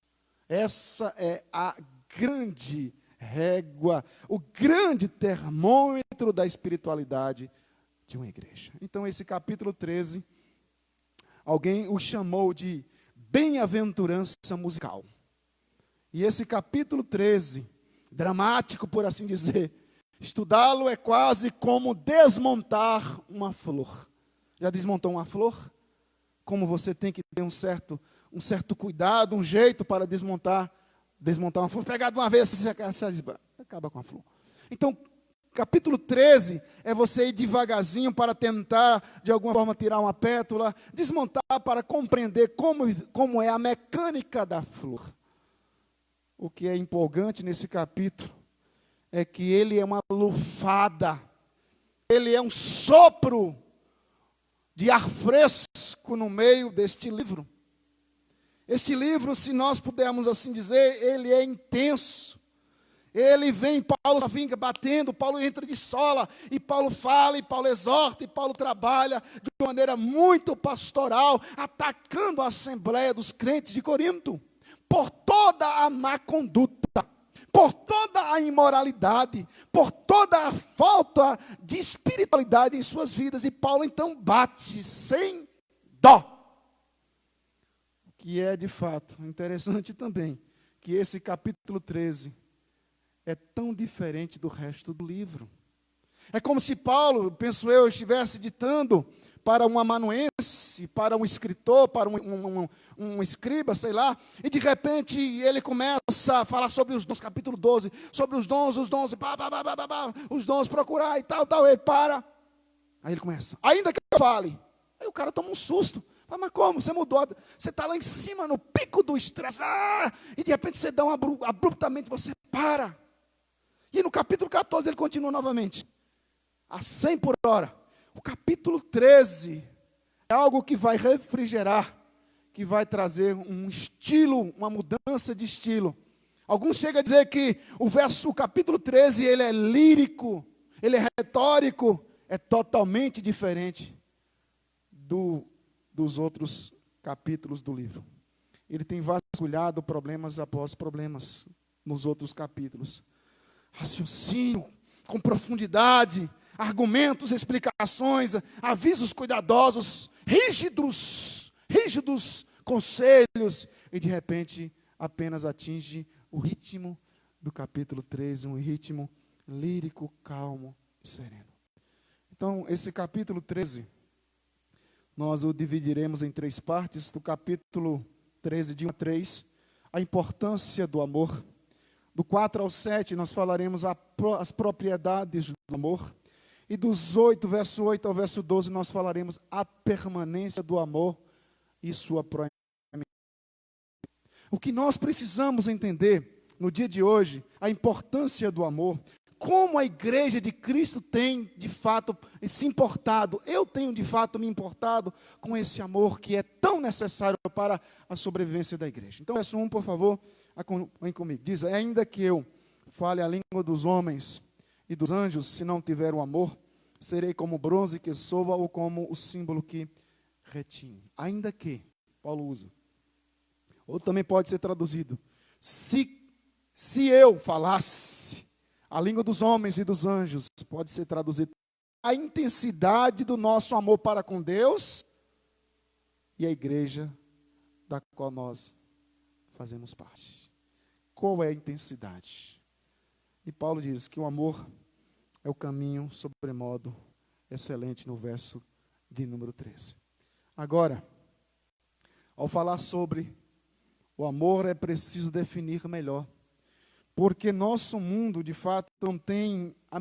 Essa é a grande régua, o grande termômetro da espiritualidade de uma igreja. Então, esse capítulo 13, alguém o chamou de bem-aventurança musical. E esse capítulo 13, dramático por assim dizer, estudá-lo é quase como desmontar uma flor. Já desmontou uma flor? Como você tem que ter um certo cuidado, um jeito para desmontar uma flor. Pegar de uma vez, você acaba com a flor. Então, capítulo 13 é você ir devagarzinho para tentar, de alguma forma, tirar uma pétala, desmontar para compreender como é a mecânica da flor. O que é empolgante nesse capítulo é que ele é uma lufada, ele é um sopro de ar fresco no meio deste livro. Este livro, se nós pudermos assim dizer, ele é intenso. Ele vem, Paulo só vem batendo, Paulo entra de sola, e Paulo fala, e Paulo exorta, e Paulo trabalha de uma maneira muito pastoral, atacando a assembleia dos crentes de Corinto, por toda a má conduta, por toda a imoralidade, por toda a falta de espiritualidade em suas vidas. E Paulo então bate sem dó. Que é de fato interessante também, que esse capítulo 13 é tão diferente do resto do livro. É como se Paulo, penso eu, estivesse ditando para um amanuense, para um escritor, para um escriba, sei lá, e de repente ele começa a falar sobre os dons, capítulo 12, sobre os dons, os dons, procurar e tal, ele para, aí ele começa, ainda que eu fale, aí o cara toma um susto. Mas como? Você mudou, você está lá em cima, no pico do estresse, e de repente você dá abruptamente, você para. E no capítulo 14 ele continua novamente, a 100 por hora. O capítulo 13 é algo que vai refrigerar, que vai trazer um estilo, uma mudança de estilo. Alguns chegam a dizer que o capítulo 13, ele é lírico, ele é retórico, é totalmente diferente dos outros capítulos do livro. Ele tem vasculhado problemas após problemas nos outros capítulos. Raciocínio com profundidade, argumentos, explicações, avisos cuidadosos, rígidos conselhos, e de repente apenas atinge o ritmo do capítulo 13, um ritmo lírico, calmo e sereno. Então, esse capítulo 13, nós o dividiremos em 3 partes. Do capítulo 13, de 1 a 3, a importância do amor. Do 4 ao 7, nós falaremos as propriedades do amor. E dos 8, verso 8 ao verso 12, nós falaremos a permanência do amor e sua proeminência. O que nós precisamos entender no dia de hoje, a importância do amor, como a igreja de Cristo tem, de fato, se importado. Eu tenho, de fato, me importado com esse amor que é tão necessário para a sobrevivência da igreja. Então, verso 1, por favor, acompanhe comigo. Diz, ainda que eu fale a língua dos homens e dos anjos, se não tiver o amor, serei como o bronze que soa ou como o símbolo que retine. Ainda que, Paulo usa. Ou também pode ser traduzido, se eu falasse a língua dos homens e dos anjos, pode ser traduzido, a intensidade do nosso amor para com Deus e a igreja da qual nós fazemos parte. Qual é a intensidade? E Paulo diz que o amor é o caminho sobremodo excelente no verso de número 13. Agora, ao falar sobre o amor, é preciso definir melhor. Porque nosso mundo, de fato, não tem a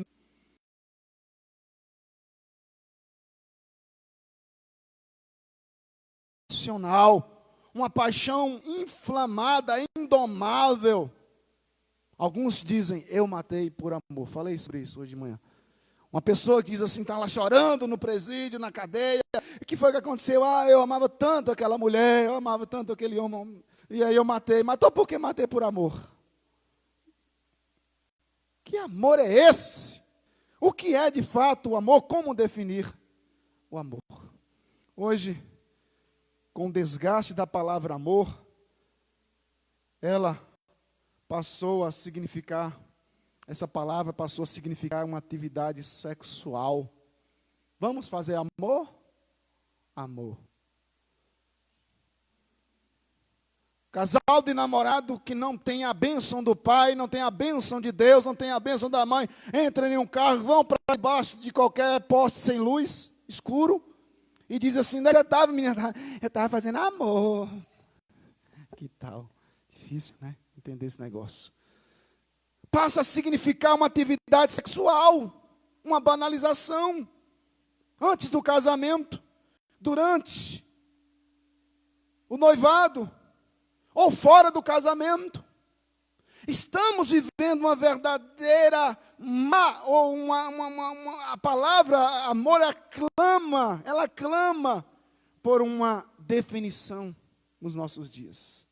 uma paixão inflamada, indomável. Alguns dizem, eu matei por amor. Falei sobre isso hoje de manhã. Uma pessoa que diz assim, está lá chorando no presídio, na cadeia. O que foi que aconteceu? Eu amava tanto aquela mulher, eu amava tanto aquele homem. E aí eu matei. Matou por quê? Matei por amor. Que amor é esse? O que é de fato o amor? Como definir o amor? Hoje, com o desgaste da palavra amor, ela passou a significar, essa palavra passou a significar uma atividade sexual. Vamos fazer amor? Amor. Casal de namorado que não tem a bênção do pai, não tem a bênção de Deus, não tem a bênção da mãe, entram em um carro, vão para debaixo de qualquer poste sem luz, escuro, e diz assim, onde você estava, menina? Eu estava fazendo amor. Que tal? Difícil, né? Entender esse negócio. Passa a significar uma atividade sexual, uma banalização. Antes do casamento, durante o noivado, ou fora do casamento. Estamos vivendo uma verdadeira a palavra amor, ela clama por uma definição nos nossos dias.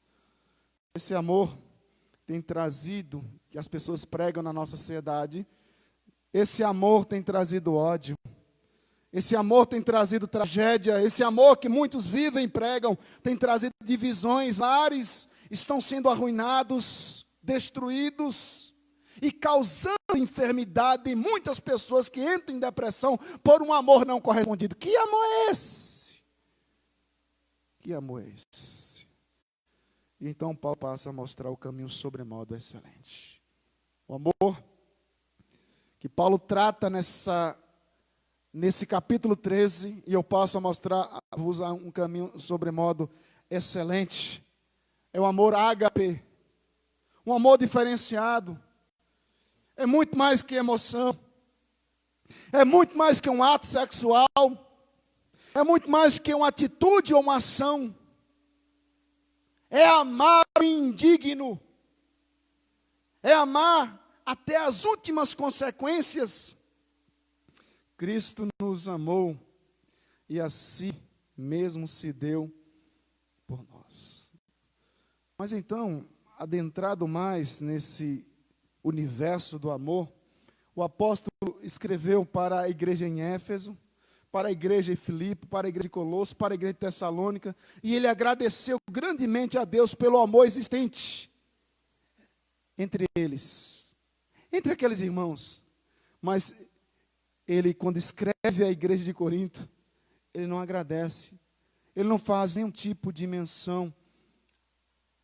Esse amor tem trazido, que as pessoas pregam na nossa sociedade, esse amor tem trazido ódio. Esse amor tem trazido tragédia, esse amor que muitos vivem e pregam, tem trazido divisões, lares estão sendo arruinados, destruídos, e causando enfermidade em muitas pessoas que entram em depressão por um amor não correspondido. Que amor é esse? Que amor é esse? E então Paulo passa a mostrar o caminho sobremodo excelente. O amor que Paulo trata nesse capítulo 13, e eu passo a mostrar-vos um caminho sobremodo excelente, é o amor ágape, um amor diferenciado, é muito mais que emoção, é muito mais que um ato sexual, é muito mais que uma atitude ou uma ação, é amar o indigno, é amar até as últimas consequências. Cristo nos amou e a si mesmo se deu por nós. Mas então, adentrado mais nesse universo do amor, o apóstolo escreveu para a igreja em Éfeso, para a igreja em Filipe, para a igreja de Colosso, para a igreja de Tessalônica, e ele agradeceu grandemente a Deus pelo amor existente entre eles, entre aqueles irmãos. Mas ele, quando escreve à igreja de Corinto, ele não agradece, ele não faz nenhum tipo de menção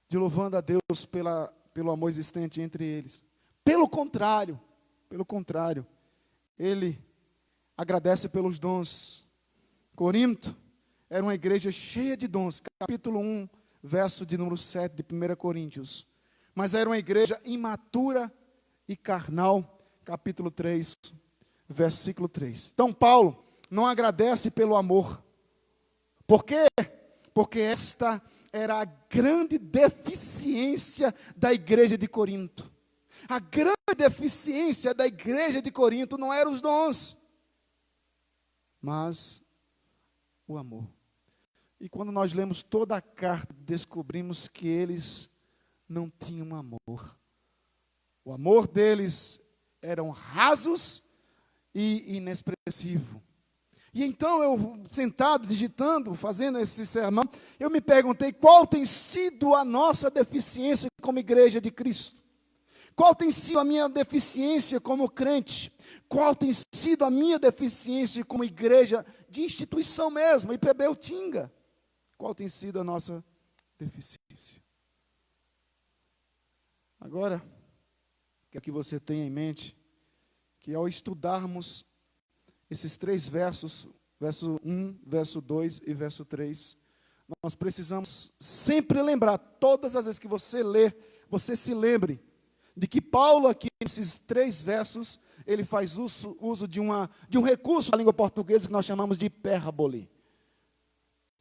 de louvando a Deus pelo amor existente entre eles. Pelo contrário, ele agradece pelos dons. Corinto era uma igreja cheia de dons, capítulo 1, verso de número 7 de 1 Coríntios. Mas era uma igreja imatura e carnal, capítulo 3, versículo 3. Então Paulo não agradece pelo amor. Por quê? Porque esta era a grande deficiência da igreja de Corinto. A grande deficiência da igreja de Corinto não eram os dons, mas o amor. E quando nós lemos toda a carta, descobrimos que eles não tinham amor. O amor deles eram rasos e inexpressivo. E então eu, sentado, digitando, fazendo esse sermão, eu me perguntei qual tem sido a nossa deficiência como igreja de Cristo. Qual tem sido a minha deficiência como crente? Qual tem sido a minha deficiência como igreja de instituição mesmo, IPB Utinga? Qual tem sido a nossa deficiência? Agora, quero que você tenha em mente que ao estudarmos esses 3 versos, verso 1, verso 2 e verso 3, nós precisamos sempre lembrar, todas as vezes que você lê, você se lembre de que Paulo aqui, nesses 3 versos, ele faz uso de um recurso da língua portuguesa que nós chamamos de hipérbole.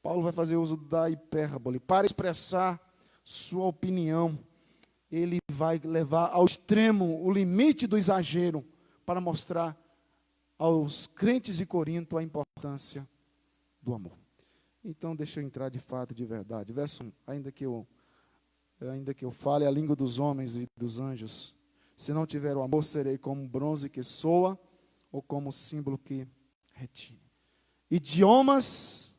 Paulo vai fazer uso da hipérbole para expressar sua opinião. Ele vai levar ao extremo, o limite do exagero, para mostrar aos crentes de Corinto a importância do amor. Então, deixa eu entrar de fato, de verdade. Verso 1, ainda que eu fale a língua dos homens e dos anjos, se não tiver o amor, serei como bronze que soa, ou como símbolo que retine. Idiomas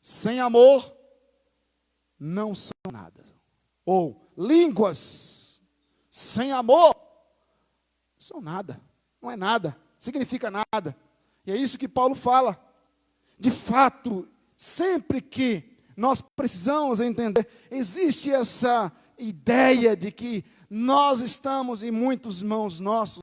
sem amor não são nada. Ou línguas sem amor são nada. Não é nada, significa nada. E é isso que Paulo fala. De fato, sempre que nós precisamos entender, existe essa ideia de que nós estamos, e muitos irmãos nossos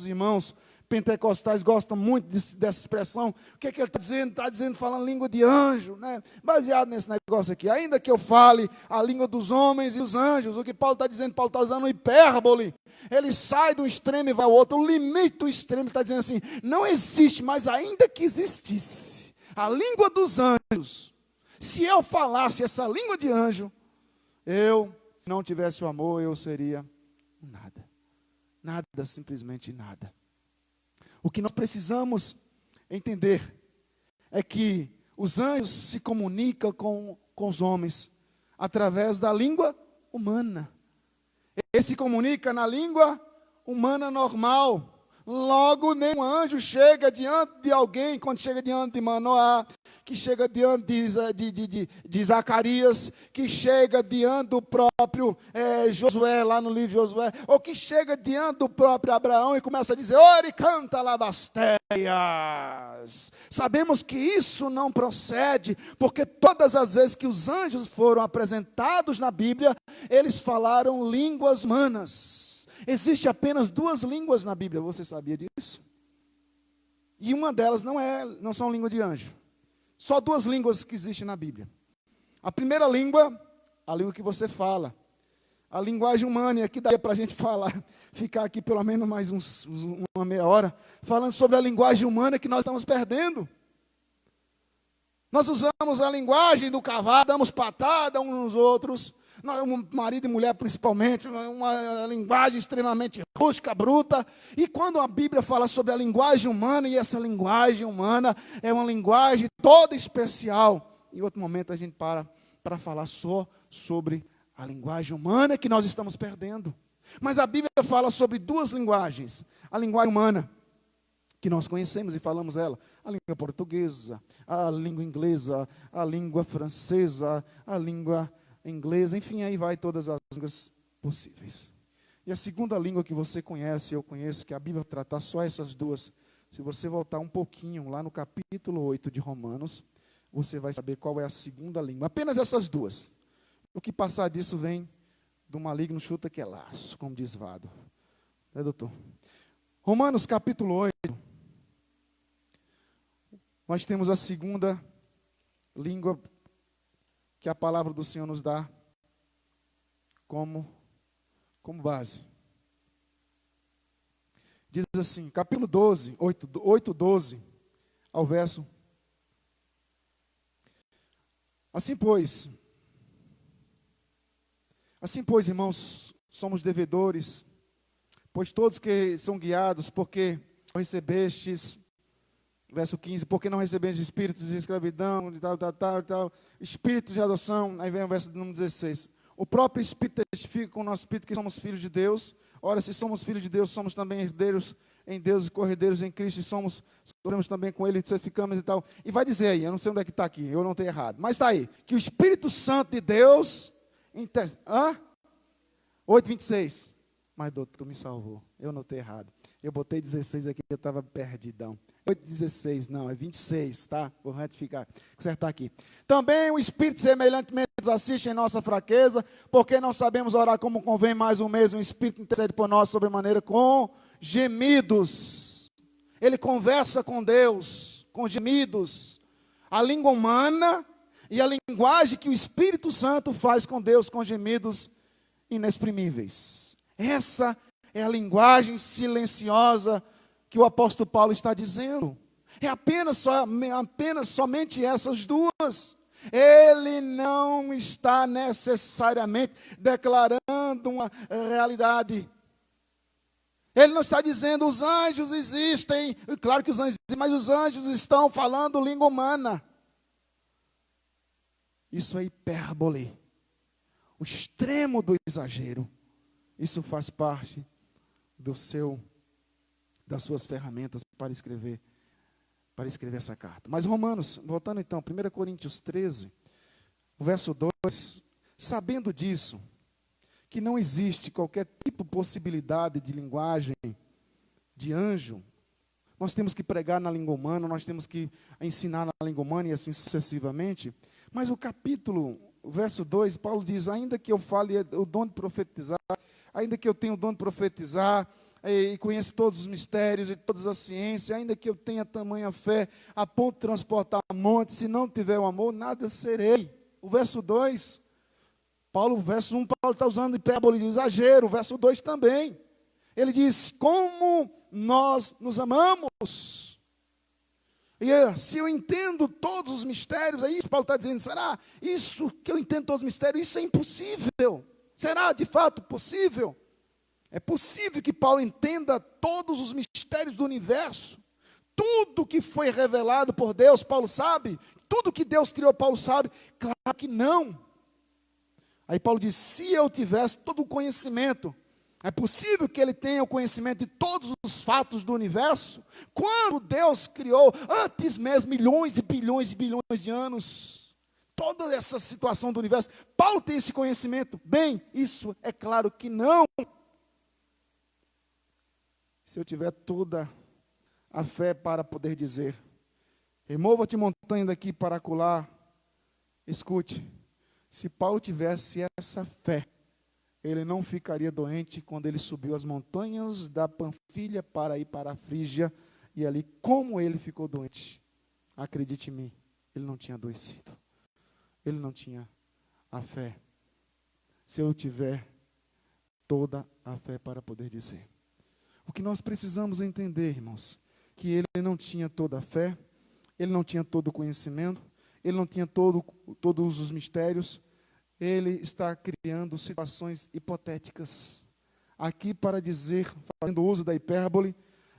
irmãos pentecostais gostam muito dessa expressão. O que é que ele está dizendo? Está dizendo, falando língua de anjo, né? Baseado nesse negócio aqui. Ainda que eu fale a língua dos homens e dos anjos, o que Paulo está dizendo? Paulo está usando hipérbole. Ele sai de um extremo e vai ao outro. O limite do extremo, ele está dizendo assim, não existe, mas ainda que existisse a língua dos anjos, se eu falasse essa língua de anjo, se não tivesse o amor, eu seria nada. Nada, simplesmente nada. O que nós precisamos entender é que os anjos se comunicam com os homens através da língua humana. Ele se comunica na língua humana normal. Logo, nenhum anjo chega diante de alguém, quando chega diante de Manoá, que chega diante de Zacarias, que chega diante do próprio Josué, lá no livro de Josué, ou que chega diante do próprio Abraão e começa a dizer, ore canta labasteias. Sabemos que isso não procede, porque todas as vezes que os anjos foram apresentados na Bíblia, eles falaram línguas humanas. Existe apenas 2 línguas na Bíblia, você sabia disso? E uma delas não são língua de anjo. Só 2 línguas que existem na Bíblia. A primeira língua, a língua que você fala. A linguagem humana, e aqui daí para a gente falar, ficar aqui pelo menos mais uma meia hora, falando sobre a linguagem humana que nós estamos perdendo. Nós usamos a linguagem do cavalo, damos patada uns nos outros, marido e mulher principalmente, uma linguagem extremamente rústica, bruta. E quando a Bíblia fala sobre a linguagem humana, e essa linguagem humana é uma linguagem toda especial, em outro momento a gente para falar só sobre a linguagem humana que nós estamos perdendo. Mas a Bíblia fala sobre 2 linguagens. A linguagem humana, que nós conhecemos e falamos ela, a língua portuguesa, a língua inglesa, a língua francesa, a língua inglesa, enfim, aí vai todas as línguas possíveis. E a segunda língua que você conhece, eu conheço, que a Bíblia trata só essas 2, se você voltar um pouquinho lá no capítulo 8 de Romanos, você vai saber qual é a segunda língua. Apenas essas 2. O que passar disso vem do maligno, chuta que é laço, como diz Vado. É, doutor? Romanos capítulo 8, nós temos a segunda língua que a palavra do Senhor nos dá como base. Diz assim, capítulo 12, 8:12, ao verso. Assim pois, irmãos, somos devedores, pois todos que são guiados, porque recebestes, verso 15, porque não recebestes espírito de escravidão, de tal, espírito de adoção, aí vem o verso número 16. O próprio Espírito testifica com o nosso Espírito que somos filhos de Deus. Ora, se somos filhos de Deus, somos também herdeiros em Deus e corredeiros em Cristo, e somos também com Ele, ficamos e tal. E vai dizer aí, eu não sei onde é que está aqui, eu não tenho errado, mas está aí, que o Espírito Santo de Deus, 8:26. Mas doutor, me salvou, eu não tenho errado. Eu botei 16 aqui, eu estava perdidão. 8:16, não, é 26, tá? Vou retificar, consertar aqui. Também o Espírito semelhantemente nos assiste em nossa fraqueza, porque não sabemos orar como convém, mais o mesmo Espírito intercede por nós sobremaneira com gemidos. Ele conversa com Deus, com gemidos. A língua humana e a linguagem que o Espírito Santo faz com Deus, com gemidos inexprimíveis. Essa é a linguagem silenciosa que o apóstolo Paulo está dizendo. É apenas somente essas 2. Ele não está necessariamente declarando uma realidade. Ele não está dizendo os anjos existem. Claro que os anjos existem, mas os anjos estão falando língua humana. Isso é hipérbole. O extremo do exagero. Isso faz parte das suas ferramentas para escrever essa carta. Mas Romanos, voltando então, 1 Coríntios 13, o verso 2, sabendo disso, que não existe qualquer tipo de possibilidade de linguagem de anjo, nós temos que pregar na língua humana, nós temos que ensinar na língua humana e assim sucessivamente. Mas o verso 2, Paulo diz, ainda que eu fale o dom de profetizar, ainda que eu tenha o dom de profetizar, e conheço todos os mistérios e todas as ciências, ainda que eu tenha tamanha fé, a ponto de transportar montes, se não tiver o amor, nada serei. O verso 2, o verso 1, Paulo está usando hipérbole de exagero, o verso 2 também. Ele diz, como nós nos amamos. E se eu entendo todos os mistérios, é isso, Paulo está dizendo, será isso que eu entendo todos os mistérios, isso é impossível. Será de fato possível? É possível que Paulo entenda todos os mistérios do universo. Tudo que foi revelado por Deus, Paulo sabe. Tudo que Deus criou, Paulo sabe. Claro que não. Aí Paulo diz, se eu tivesse todo o conhecimento, é possível que ele tenha o conhecimento de todos os fatos do universo? Quando Deus criou, antes mesmo, milhões e bilhões de anos, toda essa situação do universo, Paulo tem esse conhecimento? Bem, isso é claro que não. Se eu tiver toda a fé para poder dizer, remova-te montanha daqui para acolá, escute, se Paulo tivesse essa fé, ele não ficaria doente quando ele subiu as montanhas da Panfilha para ir para a Frígia, e ali como ele ficou doente, acredite em mim, ele não tinha adoecido, ele não tinha a fé. Se eu tiver toda a fé para poder dizer. O que nós precisamos entender, irmãos, que ele não tinha toda a fé, ele não tinha todo o conhecimento, ele não tinha todos os mistérios, ele está criando situações hipotéticas. Aqui para dizer, fazendo uso da hipérbole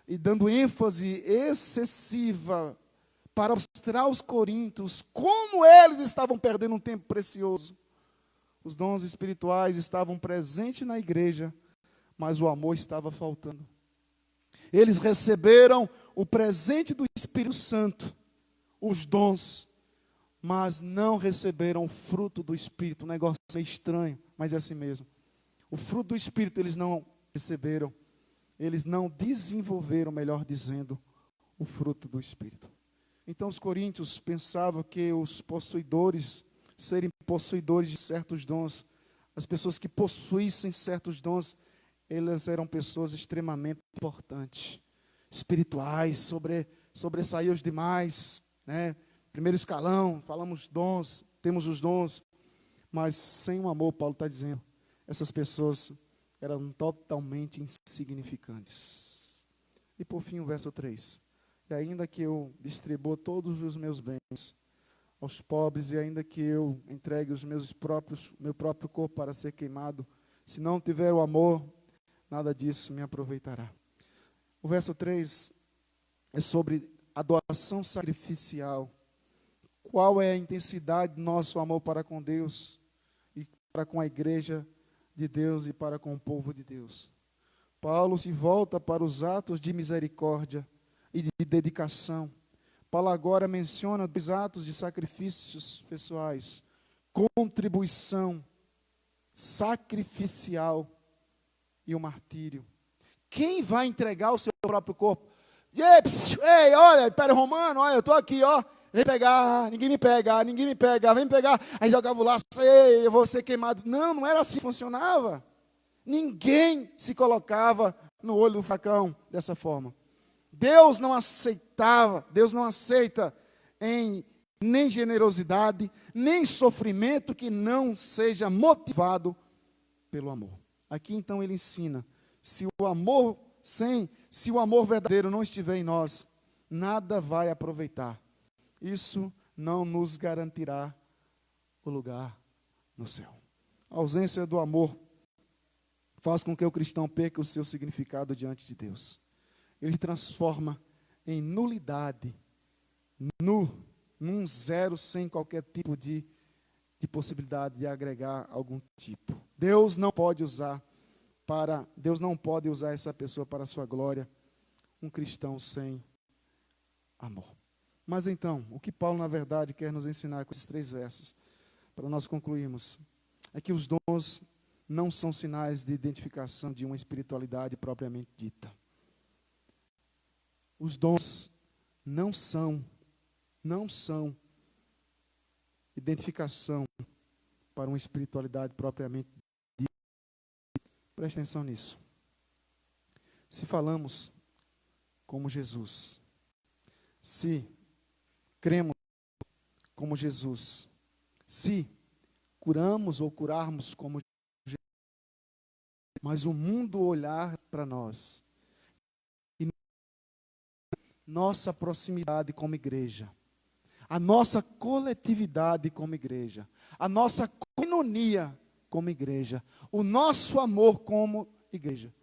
e dando ênfase excessiva para mostrar aos coríntios como eles estavam perdendo um tempo precioso. Os dons espirituais estavam presentes na igreja, mas o amor estava faltando. Eles receberam o presente do Espírito Santo, os dons, mas não receberam o fruto do Espírito. Um negócio meio estranho, mas é assim mesmo. O fruto do Espírito eles não receberam. Eles não desenvolveram, melhor dizendo, o fruto do Espírito. Então os coríntios pensavam que os possuidores, serem possuidores de certos dons, as pessoas que possuíssem certos dons, elas eram pessoas extremamente importantes, espirituais, sobressaíam os demais, né? Primeiro escalão, falamos dons, temos os dons, mas sem o amor, Paulo está dizendo, essas pessoas eram totalmente insignificantes. E por fim o verso 3, e ainda que eu distribua todos os meus bens aos pobres, e ainda que eu entregue meu próprio corpo para ser queimado, se não tiver o amor, nada disso me aproveitará. O verso 3 é sobre a doação sacrificial. Qual é a intensidade do nosso amor para com Deus e para com a igreja de Deus e para com o povo de Deus? Paulo se volta para os atos de misericórdia e de dedicação. Paulo agora menciona dois atos de sacrifícios pessoais: contribuição sacrificial e o martírio. Quem vai entregar o seu próprio corpo? Ei, olha, Império Romano, olha, eu estou aqui, ó. Vem pegar, ninguém me pega, vem me pegar. Aí jogava o laço, ei, eu vou ser queimado. Não era assim que funcionava. Ninguém se colocava no olho do facão dessa forma. Deus não aceita nem generosidade, nem sofrimento que não seja motivado pelo amor. Aqui então ele ensina, se o amor verdadeiro não estiver em nós, nada vai aproveitar. Isso não nos garantirá o lugar no céu. A ausência do amor faz com que o cristão perca o seu significado diante de Deus. Ele transforma em nulidade, num zero sem qualquer tipo de possibilidade de agregar algum tipo. Deus não pode usar essa pessoa para a sua glória, um cristão sem amor. Mas então, o que Paulo, na verdade, quer nos ensinar com esses 3 versos, para nós concluirmos, é que os dons não são sinais de identificação de uma espiritualidade propriamente dita. Os dons não são identificação para uma espiritualidade propriamente dita. Preste atenção nisso. Se falamos como Jesus, se cremos como Jesus, se curamos ou curarmos como Jesus, mas o mundo olhar para nós, e nossa proximidade como igreja, a nossa coletividade como igreja, a nossa coinonia como igreja, o nosso amor como igreja,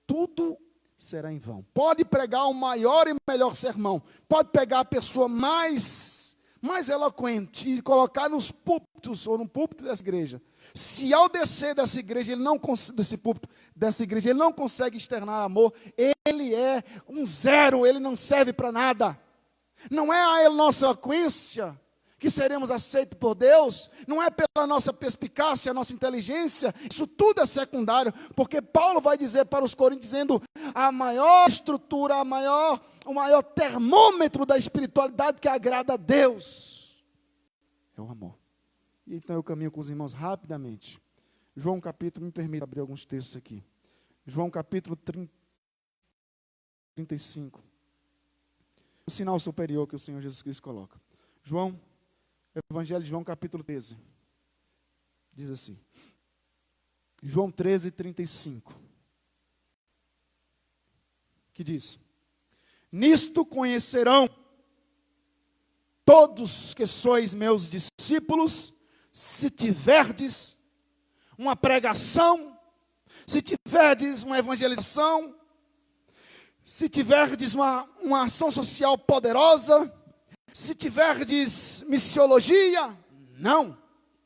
tudo será em vão. Pode pregar o maior e melhor sermão, pode pegar a pessoa mais eloquente e colocar nos púlpitos ou no púlpito dessa igreja. Se ao descer dessa igreja, desse púlpito dessa igreja, ele não consegue externar amor, ele é um zero, ele não serve para nada. Não é a nossa eloquência que seremos aceitos por Deus, não é pela nossa perspicácia, a nossa inteligência, isso tudo é secundário, porque Paulo vai dizer para os coríntios, dizendo, a maior estrutura, o maior termômetro da espiritualidade que agrada a Deus, é o amor. E então eu caminho com os irmãos rapidamente. João capítulo, me permita abrir alguns textos aqui. João capítulo 35. O sinal superior que o Senhor Jesus Cristo coloca. Evangelho de João capítulo 13. Diz assim. João 13, 35. Que diz: nisto conhecerão todos que sois meus discípulos, se tiverdes uma pregação, se tiverdes uma evangelização, se tiverdes uma ação social poderosa, se tiverdes missiologia. Não.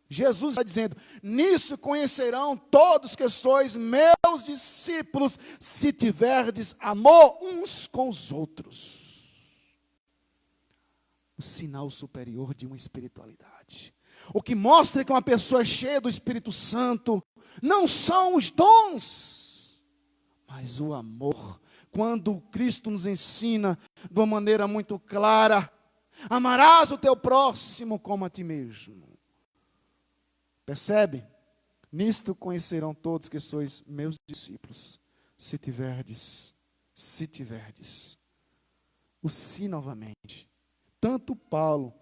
Jesus está dizendo, nisso conhecerão todos que sois meus discípulos, se tiverdes amor uns com os outros. O sinal superior de uma espiritualidade. O que mostra que uma pessoa é cheia do Espírito Santo não são os dons, mas o amor. Quando Cristo nos ensina de uma maneira muito clara, amarás o teu próximo como a ti mesmo. Percebe? Nisto conhecerão todos que sois meus discípulos, se tiverdes. O se novamente. Tanto Paulo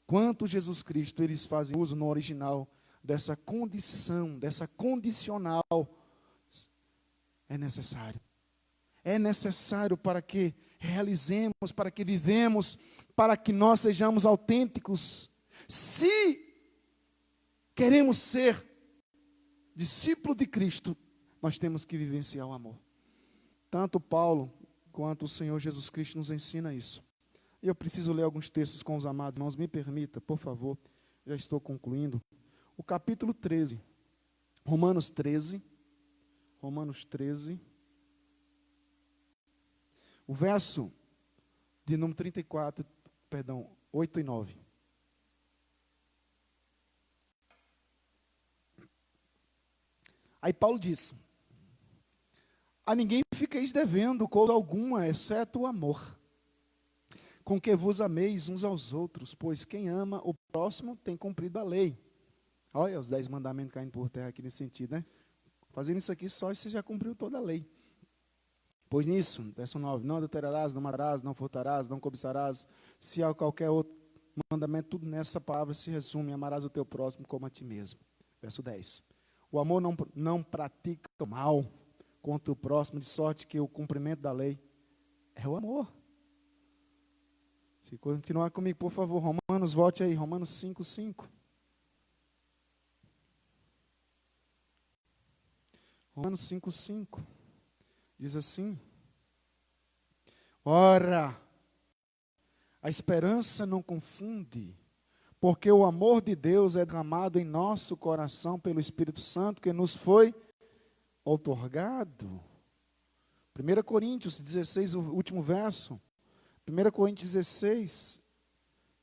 quanto Jesus Cristo, eles fazem uso no original dessa condição, dessa condicional. É necessário. É necessário para que realizemos, para que vivemos, para que nós sejamos autênticos. Se queremos ser discípulo de Cristo, nós temos que vivenciar o amor. Tanto Paulo quanto o Senhor Jesus Cristo nos ensina isso. E eu preciso ler alguns textos com os amados irmãos. Me permita, por favor, já estou concluindo. O capítulo 13, Romanos 13, o verso de número 8 e 9. Aí Paulo diz: a ninguém fiqueis devendo coisa alguma, exceto o amor, com que vos ameis uns aos outros, pois quem ama o próximo tem cumprido a lei. Olha os 10 mandamentos caindo por terra aqui nesse sentido, né? Fazendo isso aqui só você já cumpriu toda a lei. Pois nisso, verso 9, não adulterarás, não matarás, não furtarás, não cobiçarás, se há qualquer outro mandamento, tudo nessa palavra se resume: amarás o teu próximo como a ti mesmo. Verso 10, o amor não pratica o mal contra o próximo, de sorte que o cumprimento da lei é o amor. Se continuar comigo, por favor, Romanos, volte aí, Romanos 5:5. Romanos 5,5 diz assim: ora, a esperança não confunde, porque o amor de Deus é derramado em nosso coração pelo Espírito Santo que nos foi outorgado. 1 Coríntios 16, o último verso. 1 Coríntios 16,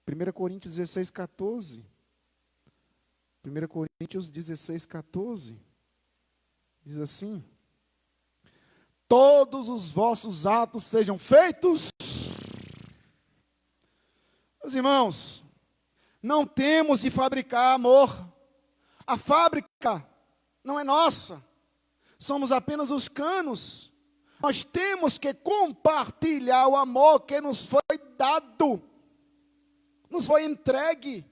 1 Coríntios 16, 14. 1 Coríntios 16, 14. Diz assim: todos os vossos atos sejam feitos. Meus irmãos, não temos de fabricar amor. A fábrica não é nossa. Somos apenas os canos. Nós temos que compartilhar o amor que nos foi dado, nos foi entregue.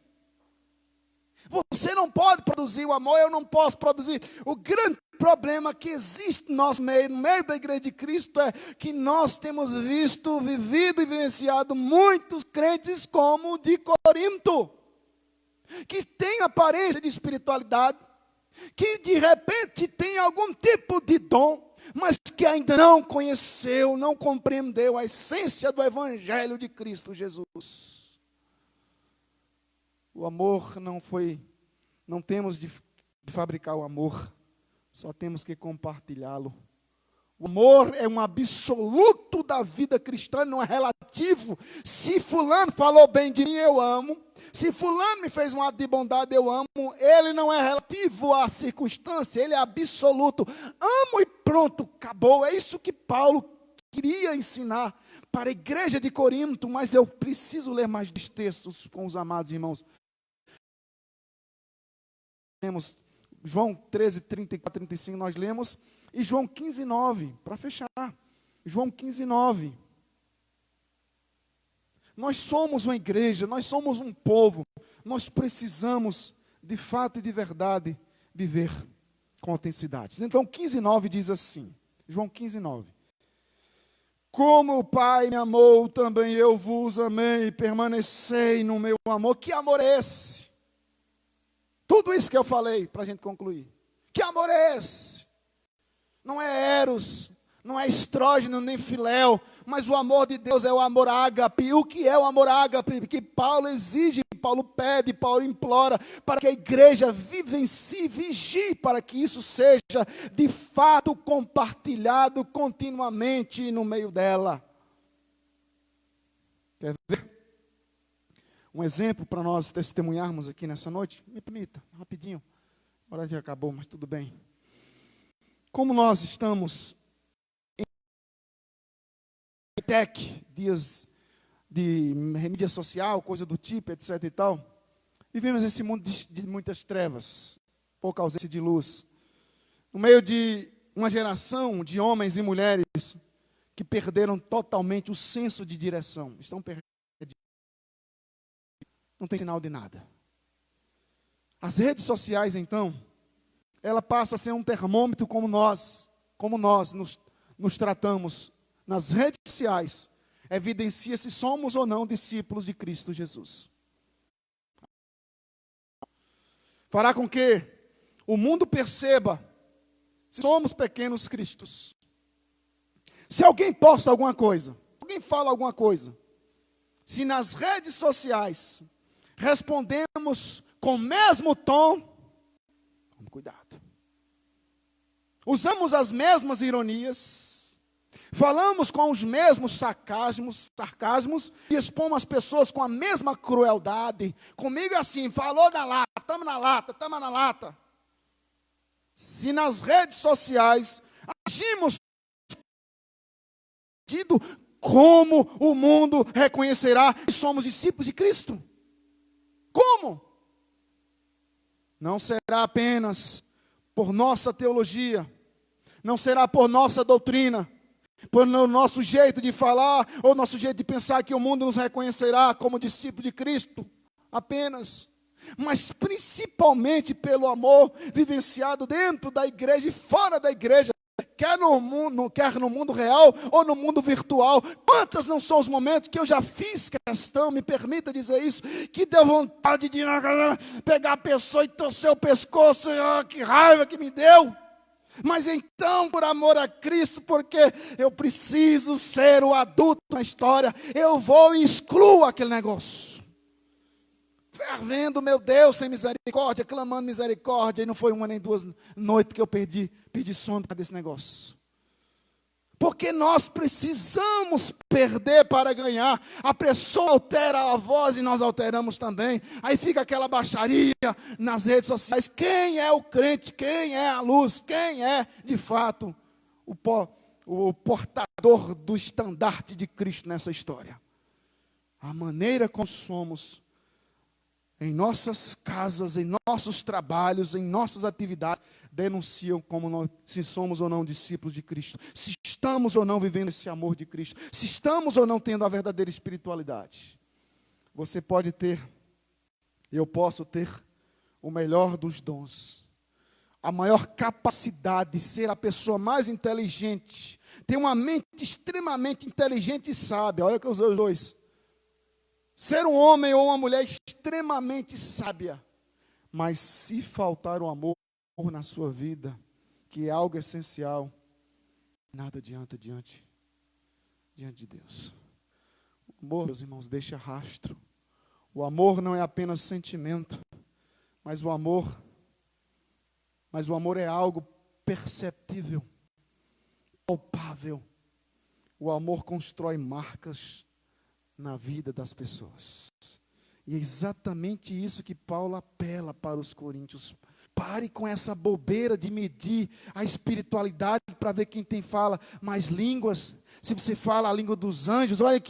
Você não pode produzir o amor, eu não posso produzir. O grande problema que existe no nosso meio, no meio da igreja de Cristo, é que nós temos visto, vivido e vivenciado muitos crentes como o de Corinto, que tem aparência de espiritualidade, que de repente tem algum tipo de dom, mas que ainda não conheceu, não compreendeu a essência do Evangelho de Cristo Jesus. O amor não temos de fabricar o amor, só temos que compartilhá-lo. O amor é um absoluto da vida cristã, não é relativo. Se fulano falou bem de mim, eu amo. Se fulano me fez um ato de bondade, eu amo. Ele não é relativo à circunstância, ele é absoluto. Amo e pronto, acabou. É isso que Paulo queria ensinar para a igreja de Corinto, mas eu preciso ler mais dos textos com os amados irmãos. Temos João 13, 34, 35, nós lemos, e João 15, 9, para fechar. João 15, 9. Nós somos uma igreja, nós somos um povo, nós precisamos, de fato e de verdade, viver com autenticidade. Então, 15, 9 diz assim, João 15, 9. Como o Pai me amou, também eu vos amei, permanecei no meu amor. Que amor é esse? Tudo isso que eu falei, para a gente concluir. Que amor é esse? Não é eros, não é estrógeno, nem filéu, mas o amor de Deus é o amor ágape. O que é o amor ágape? Que Paulo exige, Paulo pede, Paulo implora, para que a igreja vivencie, vigie, para que isso seja de fato compartilhado continuamente no meio dela. Quer ver? Um exemplo para nós testemunharmos aqui nessa noite? Me permita, rapidinho. A hora já acabou, mas tudo bem. Como nós estamos em tech, dias de mídia social, coisa do tipo, etc e tal, vivemos esse mundo de muitas trevas, pouca ausência de luz. No meio de uma geração de homens e mulheres que perderam totalmente o senso de direção. Estão perdidos. Não tem sinal de nada. As redes sociais, então, ela passa a ser um termômetro como nós nos tratamos nas redes sociais, evidencia se somos ou não discípulos de Cristo Jesus. Fará com que o mundo perceba se somos pequenos cristos. Se alguém posta alguma coisa, alguém fala alguma coisa, se nas redes sociais respondemos com o mesmo tom, tome cuidado. Usamos as mesmas ironias, falamos com os mesmos sarcasmos e expomos as pessoas com a mesma crueldade. Comigo é assim, falou na lata, estamos na lata. Se nas redes sociais agimos como o mundo reconhecerá que somos discípulos de Cristo? Como? Não será apenas por nossa teologia, não será por nossa doutrina, por nosso jeito de falar, ou nosso jeito de pensar que o mundo nos reconhecerá como discípulo de Cristo, apenas, mas principalmente pelo amor vivenciado dentro da igreja e fora da igreja, quer no mundo real ou no mundo virtual. Quantos não são os momentos que eu já fiz questão, me permita dizer isso, que deu vontade de pegar a pessoa e torcer o pescoço, que raiva que me deu. Mas então, por amor a Cristo, porque eu preciso ser o adulto na história, eu vou e excluo aquele negócio. Fervendo, meu Deus, sem misericórdia, clamando misericórdia, e não foi uma nem duas noites que eu pedi sono por causa desse negócio. Porque nós precisamos perder para ganhar. A pessoa altera a voz e nós alteramos também. Aí fica aquela baixaria nas redes sociais. Quem é o crente? Quem é a luz? Quem é, de fato, o portador do estandarte de Cristo nessa história? A maneira como somos em nossas casas, em nossos trabalhos, em nossas atividades, denunciam se somos ou não discípulos de Cristo, se estamos ou não vivendo esse amor de Cristo, se estamos ou não tendo a verdadeira espiritualidade. Você pode ter, eu posso ter o melhor dos dons, a maior capacidade de ser a pessoa mais inteligente, ter uma mente extremamente inteligente e sábia. Olha que os dois. Ser um homem ou uma mulher extremamente sábia, mas se faltar o amor na sua vida, que é algo essencial, nada adianta diante de Deus. O amor, meus irmãos, deixa rastro. O amor não é apenas sentimento, mas o amor é algo perceptível, palpável. O amor constrói marcas na vida das pessoas. E é exatamente isso que Paulo apela para os coríntios. Pare com essa bobeira de medir a espiritualidade para ver quem fala mais línguas. Se você fala a língua dos anjos, olha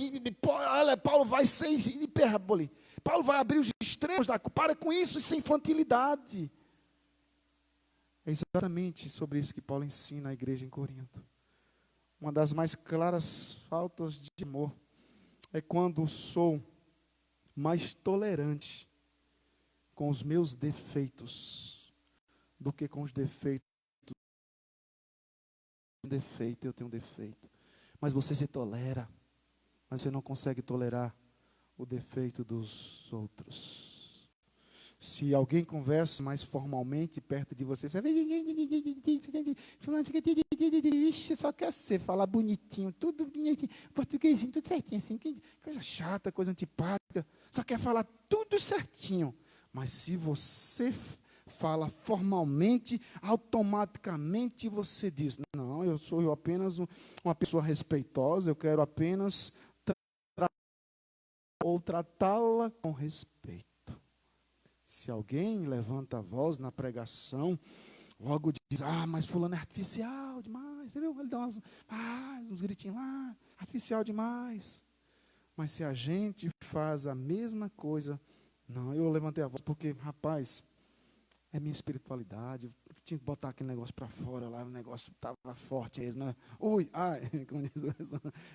Paulo vai ser hipérbole. Paulo vai abrir os extremos. Para com isso é infantilidade. É exatamente sobre isso que Paulo ensina à igreja em Corinto. Uma das mais claras faltas de amor é quando sou mais tolerante com os meus defeitos do que com os defeitos. Eu tenho defeito. Mas você se tolera, mas você não consegue tolerar o defeito dos outros. Se alguém conversa mais formalmente perto de você, você só quer você falar bonitinho, tudo bonitinho, portuguesinho, tudo certinho, assim, coisa chata, coisa antipática, só quer falar tudo certinho. Mas se você fala formalmente, automaticamente você diz, não, eu sou apenas uma pessoa respeitosa, eu quero apenas tratá-la com respeito. Se alguém levanta a voz na pregação, logo diz, mas fulano é artificial demais, você viu? Ele dá uns gritinhos lá, artificial demais. Mas se a gente faz a mesma coisa, não, eu levantei a voz porque, rapaz, é minha espiritualidade, eu tinha que botar aquele negócio para fora lá, o negócio estava forte mesmo, né? Como diz,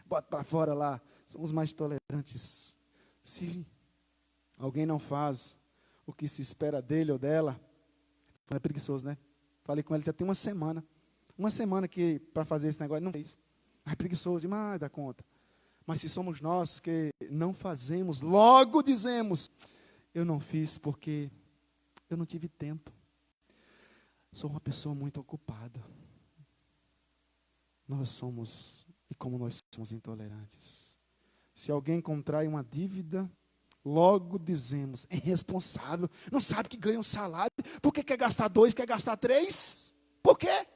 bota para fora lá, somos mais tolerantes. Se alguém não faz o que se espera dele ou dela, é preguiçoso, né? Falei com ele já tem uma semana que para fazer esse negócio, não fez. É preguiçoso demais da conta. Mas se somos nós que não fazemos, logo dizemos, eu não fiz porque eu não tive tempo. Sou uma pessoa muito ocupada. Como nós somos intolerantes. Se alguém contrai uma dívida, logo dizemos, é irresponsável, não sabe que ganha um salário, por que quer gastar 2, quer gastar 3? Por quê?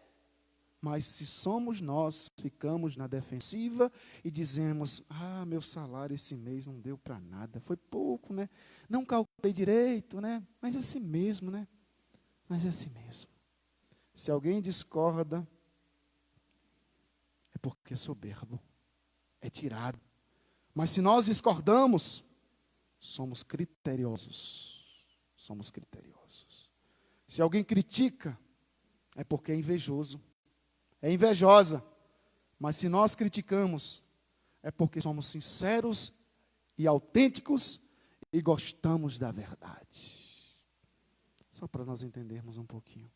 Mas se somos nós, ficamos na defensiva e dizemos, meu salário esse mês não deu para nada, foi pouco, né? Não calculei direito, né? Mas é assim mesmo, né? Mas é assim mesmo. Se alguém discorda, é porque é soberbo, é tirado. Mas se nós discordamos, somos criteriosos. Somos criteriosos. Se alguém critica, é porque é invejoso. É invejosa. Mas se nós criticamos, é porque somos sinceros e autênticos e gostamos da verdade. Só para nós entendermos um pouquinho.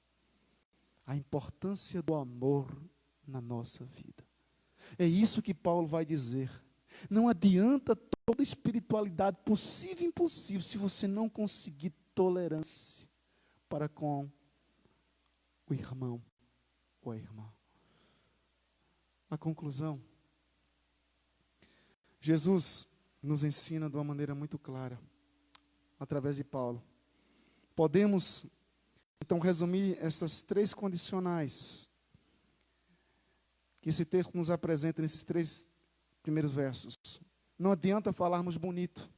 A importância do amor na nossa vida. É isso que Paulo vai dizer. Não adianta toda espiritualidade possível e impossível se você não conseguir tolerância para com o irmão ou a irmã. A conclusão, Jesus nos ensina de uma maneira muito clara, através de Paulo. Podemos, então, resumir essas 3 condicionais que esse texto nos apresenta nesses 3 primeiros versos. Não adianta falarmos bonito,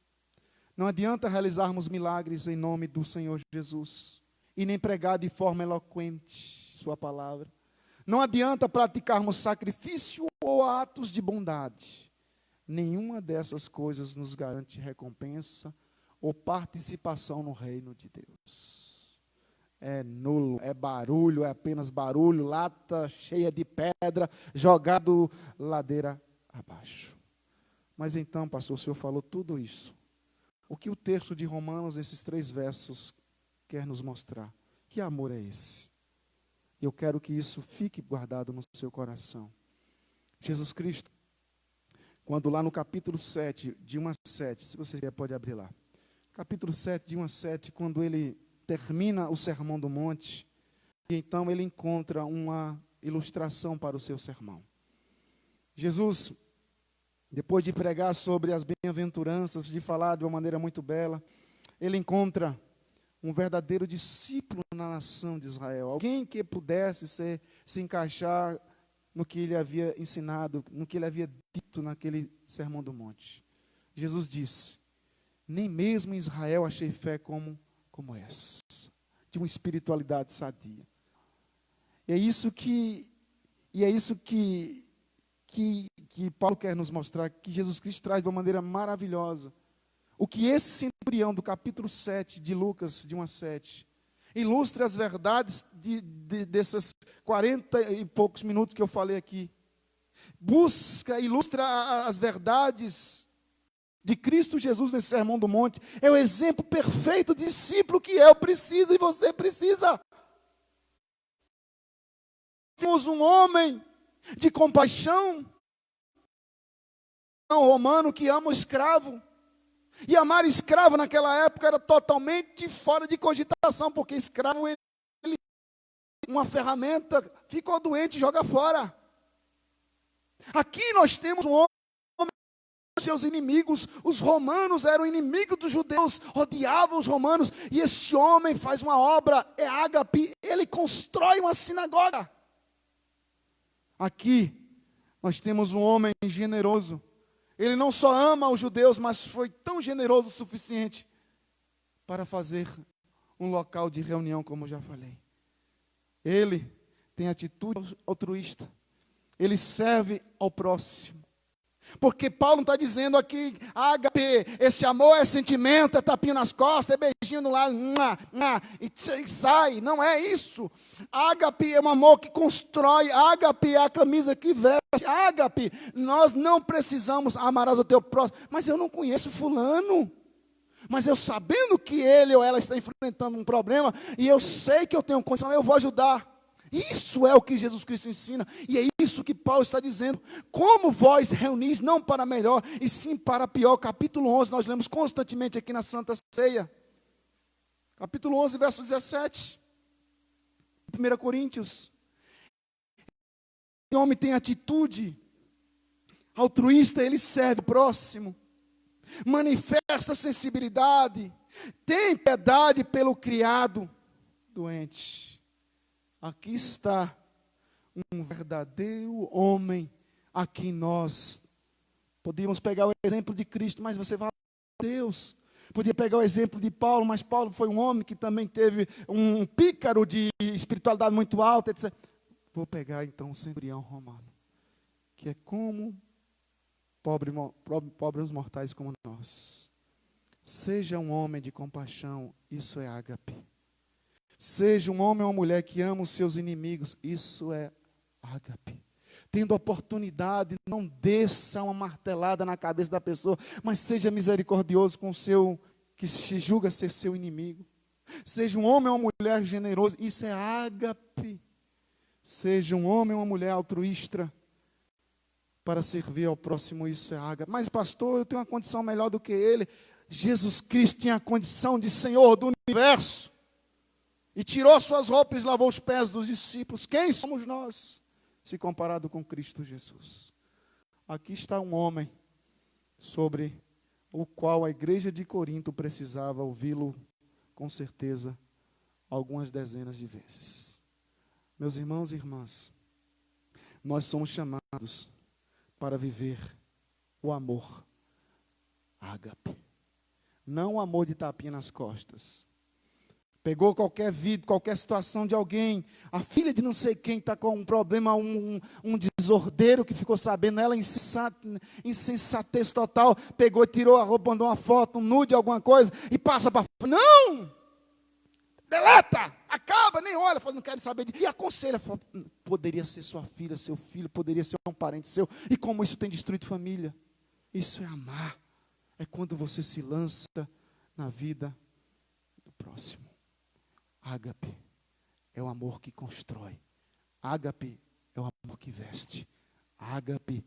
não adianta realizarmos milagres em nome do Senhor Jesus, e nem pregar de forma eloquente sua palavra. Não adianta praticarmos sacrifício ou atos de bondade. Nenhuma dessas coisas nos garante recompensa ou participação no reino de Deus. É nulo, é barulho, é apenas barulho, lata cheia de pedra, jogado ladeira abaixo. Mas então, pastor, o senhor falou tudo isso. O que o texto de Romanos, esses 3 versos, quer nos mostrar? Que amor é esse? Eu quero que isso fique guardado no seu coração. Jesus Cristo, quando lá no capítulo 7, de 1 a 7, se você quiser pode abrir lá. Capítulo 7, de 1 a 7, quando ele termina o Sermão do Monte, e então ele encontra uma ilustração para o seu sermão. Jesus, depois de pregar sobre as bem-aventuranças, de falar de uma maneira muito bela, ele encontra um verdadeiro discípulo na nação de Israel. Alguém que pudesse se encaixar no que ele havia ensinado, no que ele havia dito naquele Sermão do Monte. Jesus disse: nem mesmo em Israel achei fé como essa, de uma espiritualidade sadia. E é isso que Paulo quer nos mostrar, que Jesus Cristo traz de uma maneira maravilhosa. O que esse centurião do capítulo 7 de Lucas, de 1 a 7, ilustra as verdades dessas 40 e poucos minutos que eu falei aqui. Ilustra as verdades de Cristo Jesus nesse Sermão do Monte. É o exemplo perfeito de discípulo que eu preciso e você precisa. Temos um homem de compaixão, um romano que ama o escravo. E amar escravo naquela época era totalmente fora de cogitação, porque escravo, ele uma ferramenta, ficou doente, joga fora. Aqui nós temos um homem, seus inimigos, os romanos eram inimigos dos judeus, odiavam os romanos, e esse homem faz uma obra, é ágape, ele constrói uma sinagoga. Aqui nós temos um homem generoso. Ele não só ama os judeus, mas foi tão generoso o suficiente para fazer um local de reunião, como eu já falei. Ele tem atitude altruísta. Ele serve ao próximo. Porque Paulo não está dizendo aqui, ágape, esse amor é sentimento, é tapinha nas costas, é beijinho no lado, e sai. Não é isso. Ágape é um amor que constrói. Ágape é a camisa que veste. Ágape, nós não precisamos amarás o teu próximo. Mas eu não conheço fulano. Mas eu sabendo que ele ou ela está enfrentando um problema, e eu sei que eu tenho condição, eu vou ajudar. Isso é o que Jesus Cristo ensina, e é isso que Paulo está dizendo. Como vós reunis não para melhor, e sim para pior. Capítulo 11, nós lemos constantemente aqui na Santa Ceia. Capítulo 11, verso 17. 1 Coríntios. O homem tem atitude altruísta, ele serve o próximo, manifesta sensibilidade, tem piedade pelo criado doente. Aqui está um verdadeiro homem a quem nós podíamos pegar o exemplo de Cristo, mas você vai a Deus. Podia pegar o exemplo de Paulo, mas Paulo foi um homem que também teve um pícaro de espiritualidade muito alta, etc. Vou pegar então o centurião romano, que é como pobres mortais como nós. Seja um homem de compaixão, isso é ágape. Seja um homem ou uma mulher que ama os seus inimigos, isso é ágape. Tendo oportunidade, não desça uma martelada na cabeça da pessoa, mas seja misericordioso com o seu, que se julga ser seu inimigo. Seja um homem ou uma mulher generoso, isso é ágape. Seja um homem ou uma mulher altruísta para servir ao próximo, isso é ágape. Mas pastor, eu tenho uma condição melhor do que ele. Jesus Cristo tinha a condição de Senhor do universo. e tirou suas roupas e lavou os pés dos discípulos. Quem somos nós, se comparado com Cristo Jesus? Aqui está um homem sobre o qual a igreja de Corinto precisava ouvi-lo, com certeza, algumas dezenas de vezes. Meus irmãos e irmãs, nós somos chamados para viver o amor ágape. Não o amor de tapinha nas costas. Pegou qualquer vida, qualquer situação de alguém, a filha de não sei quem está com um problema, um desordeiro que ficou sabendo, ela insensatez total, pegou e tirou a roupa, mandou uma foto, um nude, alguma coisa, e passa para fora. Não! Deleta! Acaba, nem olha, fala, não quero saber disso. E aconselha, fala, poderia ser sua filha, seu filho, poderia ser um parente seu. E como isso tem destruído família? Isso é amar. É quando você se lança na vida do próximo. Ágape é o amor que constrói. Ágape é o amor que veste. Ágape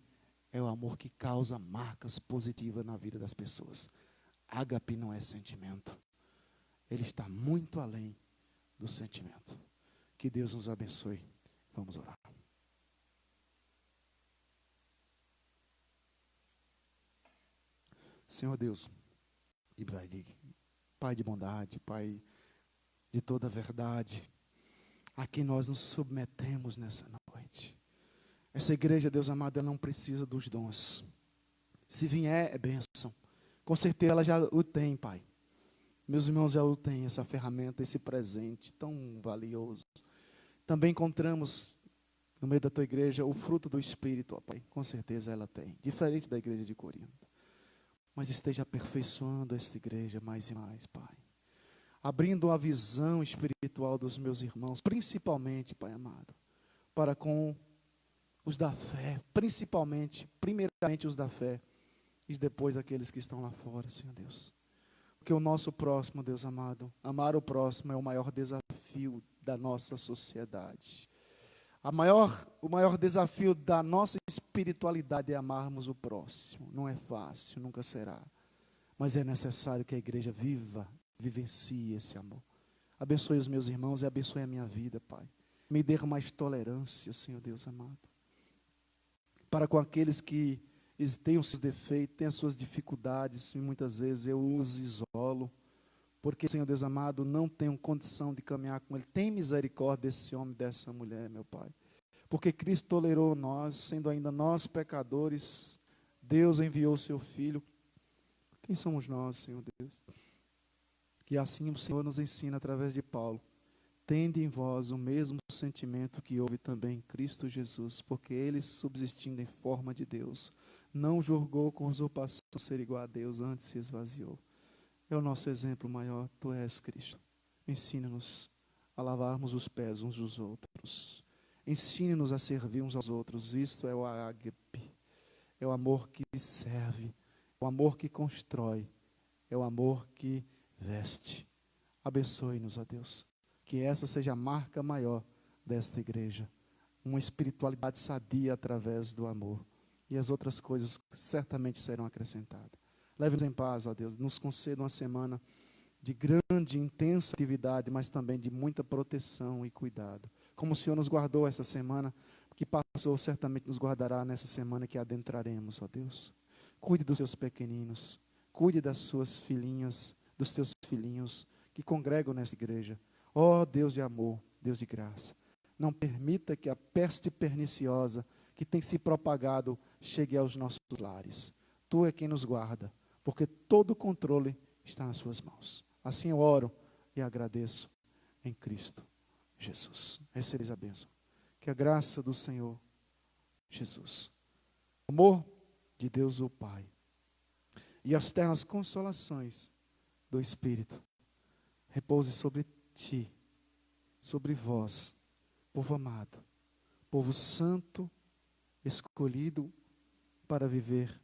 é o amor que causa marcas positivas na vida das pessoas. Ágape não é sentimento. Ele está muito além do sentimento. Que Deus nos abençoe. Vamos orar. Senhor Deus, Pai de bondade, Pai de toda a verdade, a quem nós nos submetemos nessa noite. Essa igreja, Deus amado, ela não precisa dos dons. Se vier, é bênção. Com certeza ela já o tem, Pai. Meus irmãos já o têm, essa ferramenta, esse presente tão valioso. Também encontramos no meio da tua igreja o fruto do Espírito, ó Pai. Com certeza ela tem, diferente da igreja de Corinto. Mas esteja aperfeiçoando esta igreja mais e mais, Pai. Abrindo a visão espiritual dos meus irmãos, principalmente, Pai amado, para com os da fé, primeiramente os da fé, e depois aqueles que estão lá fora, Senhor Deus. Porque o nosso próximo, Deus amado, amar o próximo é o maior desafio da nossa sociedade. O maior desafio da nossa espiritualidade é amarmos o próximo. Não é fácil, nunca será. Mas é necessário que a igreja vivencie esse amor. Abençoe os meus irmãos e abençoe a minha vida, Pai. Me dê mais tolerância, Senhor Deus amado. Para com aqueles que têm os seus defeitos, têm as suas dificuldades, e muitas vezes eu os isolo. Porque, Senhor Deus amado, não tenho condição de caminhar com Ele. Tem misericórdia desse homem, dessa mulher, meu Pai. Porque Cristo tolerou nós, sendo ainda nós pecadores, Deus enviou o seu Filho. Quem somos nós, Senhor Deus? E assim o Senhor nos ensina através de Paulo. Tende em vós o mesmo sentimento que houve também em Cristo Jesus, porque Ele, subsistindo em forma de Deus, não julgou com usurpação ser igual a Deus, antes se esvaziou. É o nosso exemplo maior, Tu és Cristo. Ensina-nos a lavarmos os pés uns dos outros. Ensine-nos a servir uns aos outros. Isto é o ágape. É o amor que serve. É o amor que constrói. É o amor que veste. Abençoe-nos, ó Deus. Que essa seja a marca maior desta igreja. Uma espiritualidade sadia através do amor. E as outras coisas certamente serão acrescentadas. Leve-nos em paz, ó Deus. Nos conceda uma semana de grande, intensa atividade, mas também de muita proteção e cuidado. Como o Senhor nos guardou essa semana, que passou, certamente nos guardará nessa semana que adentraremos, ó Deus. Cuide dos seus pequeninos. Cuide das suas filhinhas, dos teus filhinhos que congregam nessa igreja. Ó Deus de amor, Deus de graça. Não permita que a peste perniciosa que tem se propagado chegue aos nossos lares. Tu é quem nos guarda, porque todo o controle está nas suas mãos. Assim eu oro e agradeço em Cristo Jesus. Recebes a bênção. Que a graça do Senhor Jesus, o amor de Deus o Pai e as ternas consolações do Espírito repouse sobre ti, sobre vós, povo amado, povo santo, escolhido para viver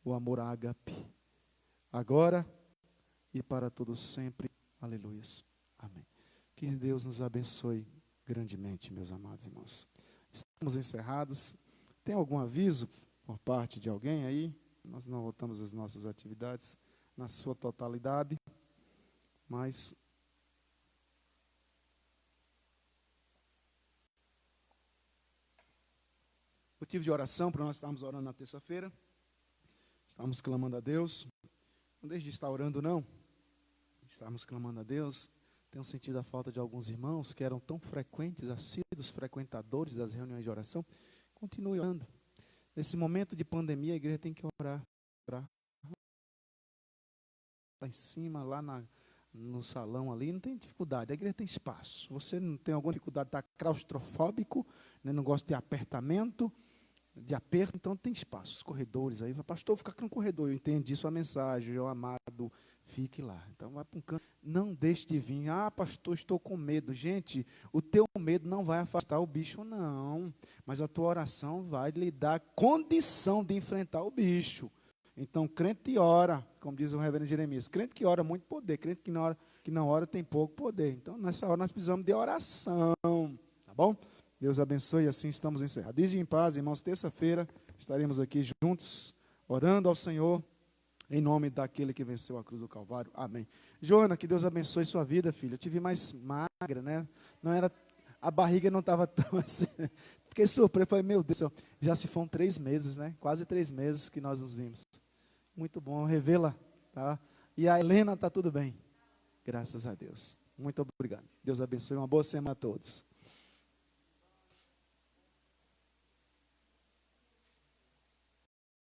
o amor ágape, agora e para todos sempre. Aleluias. Amém. Que Deus nos abençoe grandemente, meus amados irmãos. Estamos encerrados. Tem algum aviso por parte de alguém aí? Nós não voltamos às nossas atividades na sua totalidade, mas motivo de oração para nós estarmos orando na terça-feira. Estamos clamando a Deus. Não deixe de estar orando, não. Estamos clamando a Deus. Tenho sentido a falta de alguns irmãos que eram tão frequentes, assíduos frequentadores das reuniões de oração. Continue orando. Nesse momento de pandemia, a igreja tem que orar. Lá em cima, lá no salão ali, não tem dificuldade, a igreja tem espaço. Você não tem alguma dificuldade, está claustrofóbico, né, não gosta de apertamento, de aperto, então tem espaço. Os corredores aí, pastor, fica aqui no corredor, eu entendi sua mensagem, meu amado, fique lá. Então vai para um canto, não deixe de vir. Ah, pastor, estou com medo. Gente, o teu medo não vai afastar o bicho, não. Mas a tua oração vai lhe dar condição de enfrentar o bicho. Então, crente ora, como diz o reverendo Jeremias, crente que ora muito poder, crente que não ora tem pouco poder. Então, nessa hora nós precisamos de oração, tá bom? Deus abençoe e assim estamos encerrados. Desde em paz, irmãos, terça-feira estaremos aqui juntos, orando ao Senhor, em nome daquele que venceu a cruz do Calvário. Amém. Joana, que Deus abençoe sua vida, filha. Eu te vi mais magra, né? Não era, a barriga não estava tão assim. Fiquei surpreso, falei, meu Deus do céu, já se foram 3 meses, né? Quase 3 meses que nós nos vimos. Muito bom, revê-la, tá? E a Helena está tudo bem. Graças a Deus. Muito obrigado. Deus abençoe. Uma boa semana a todos.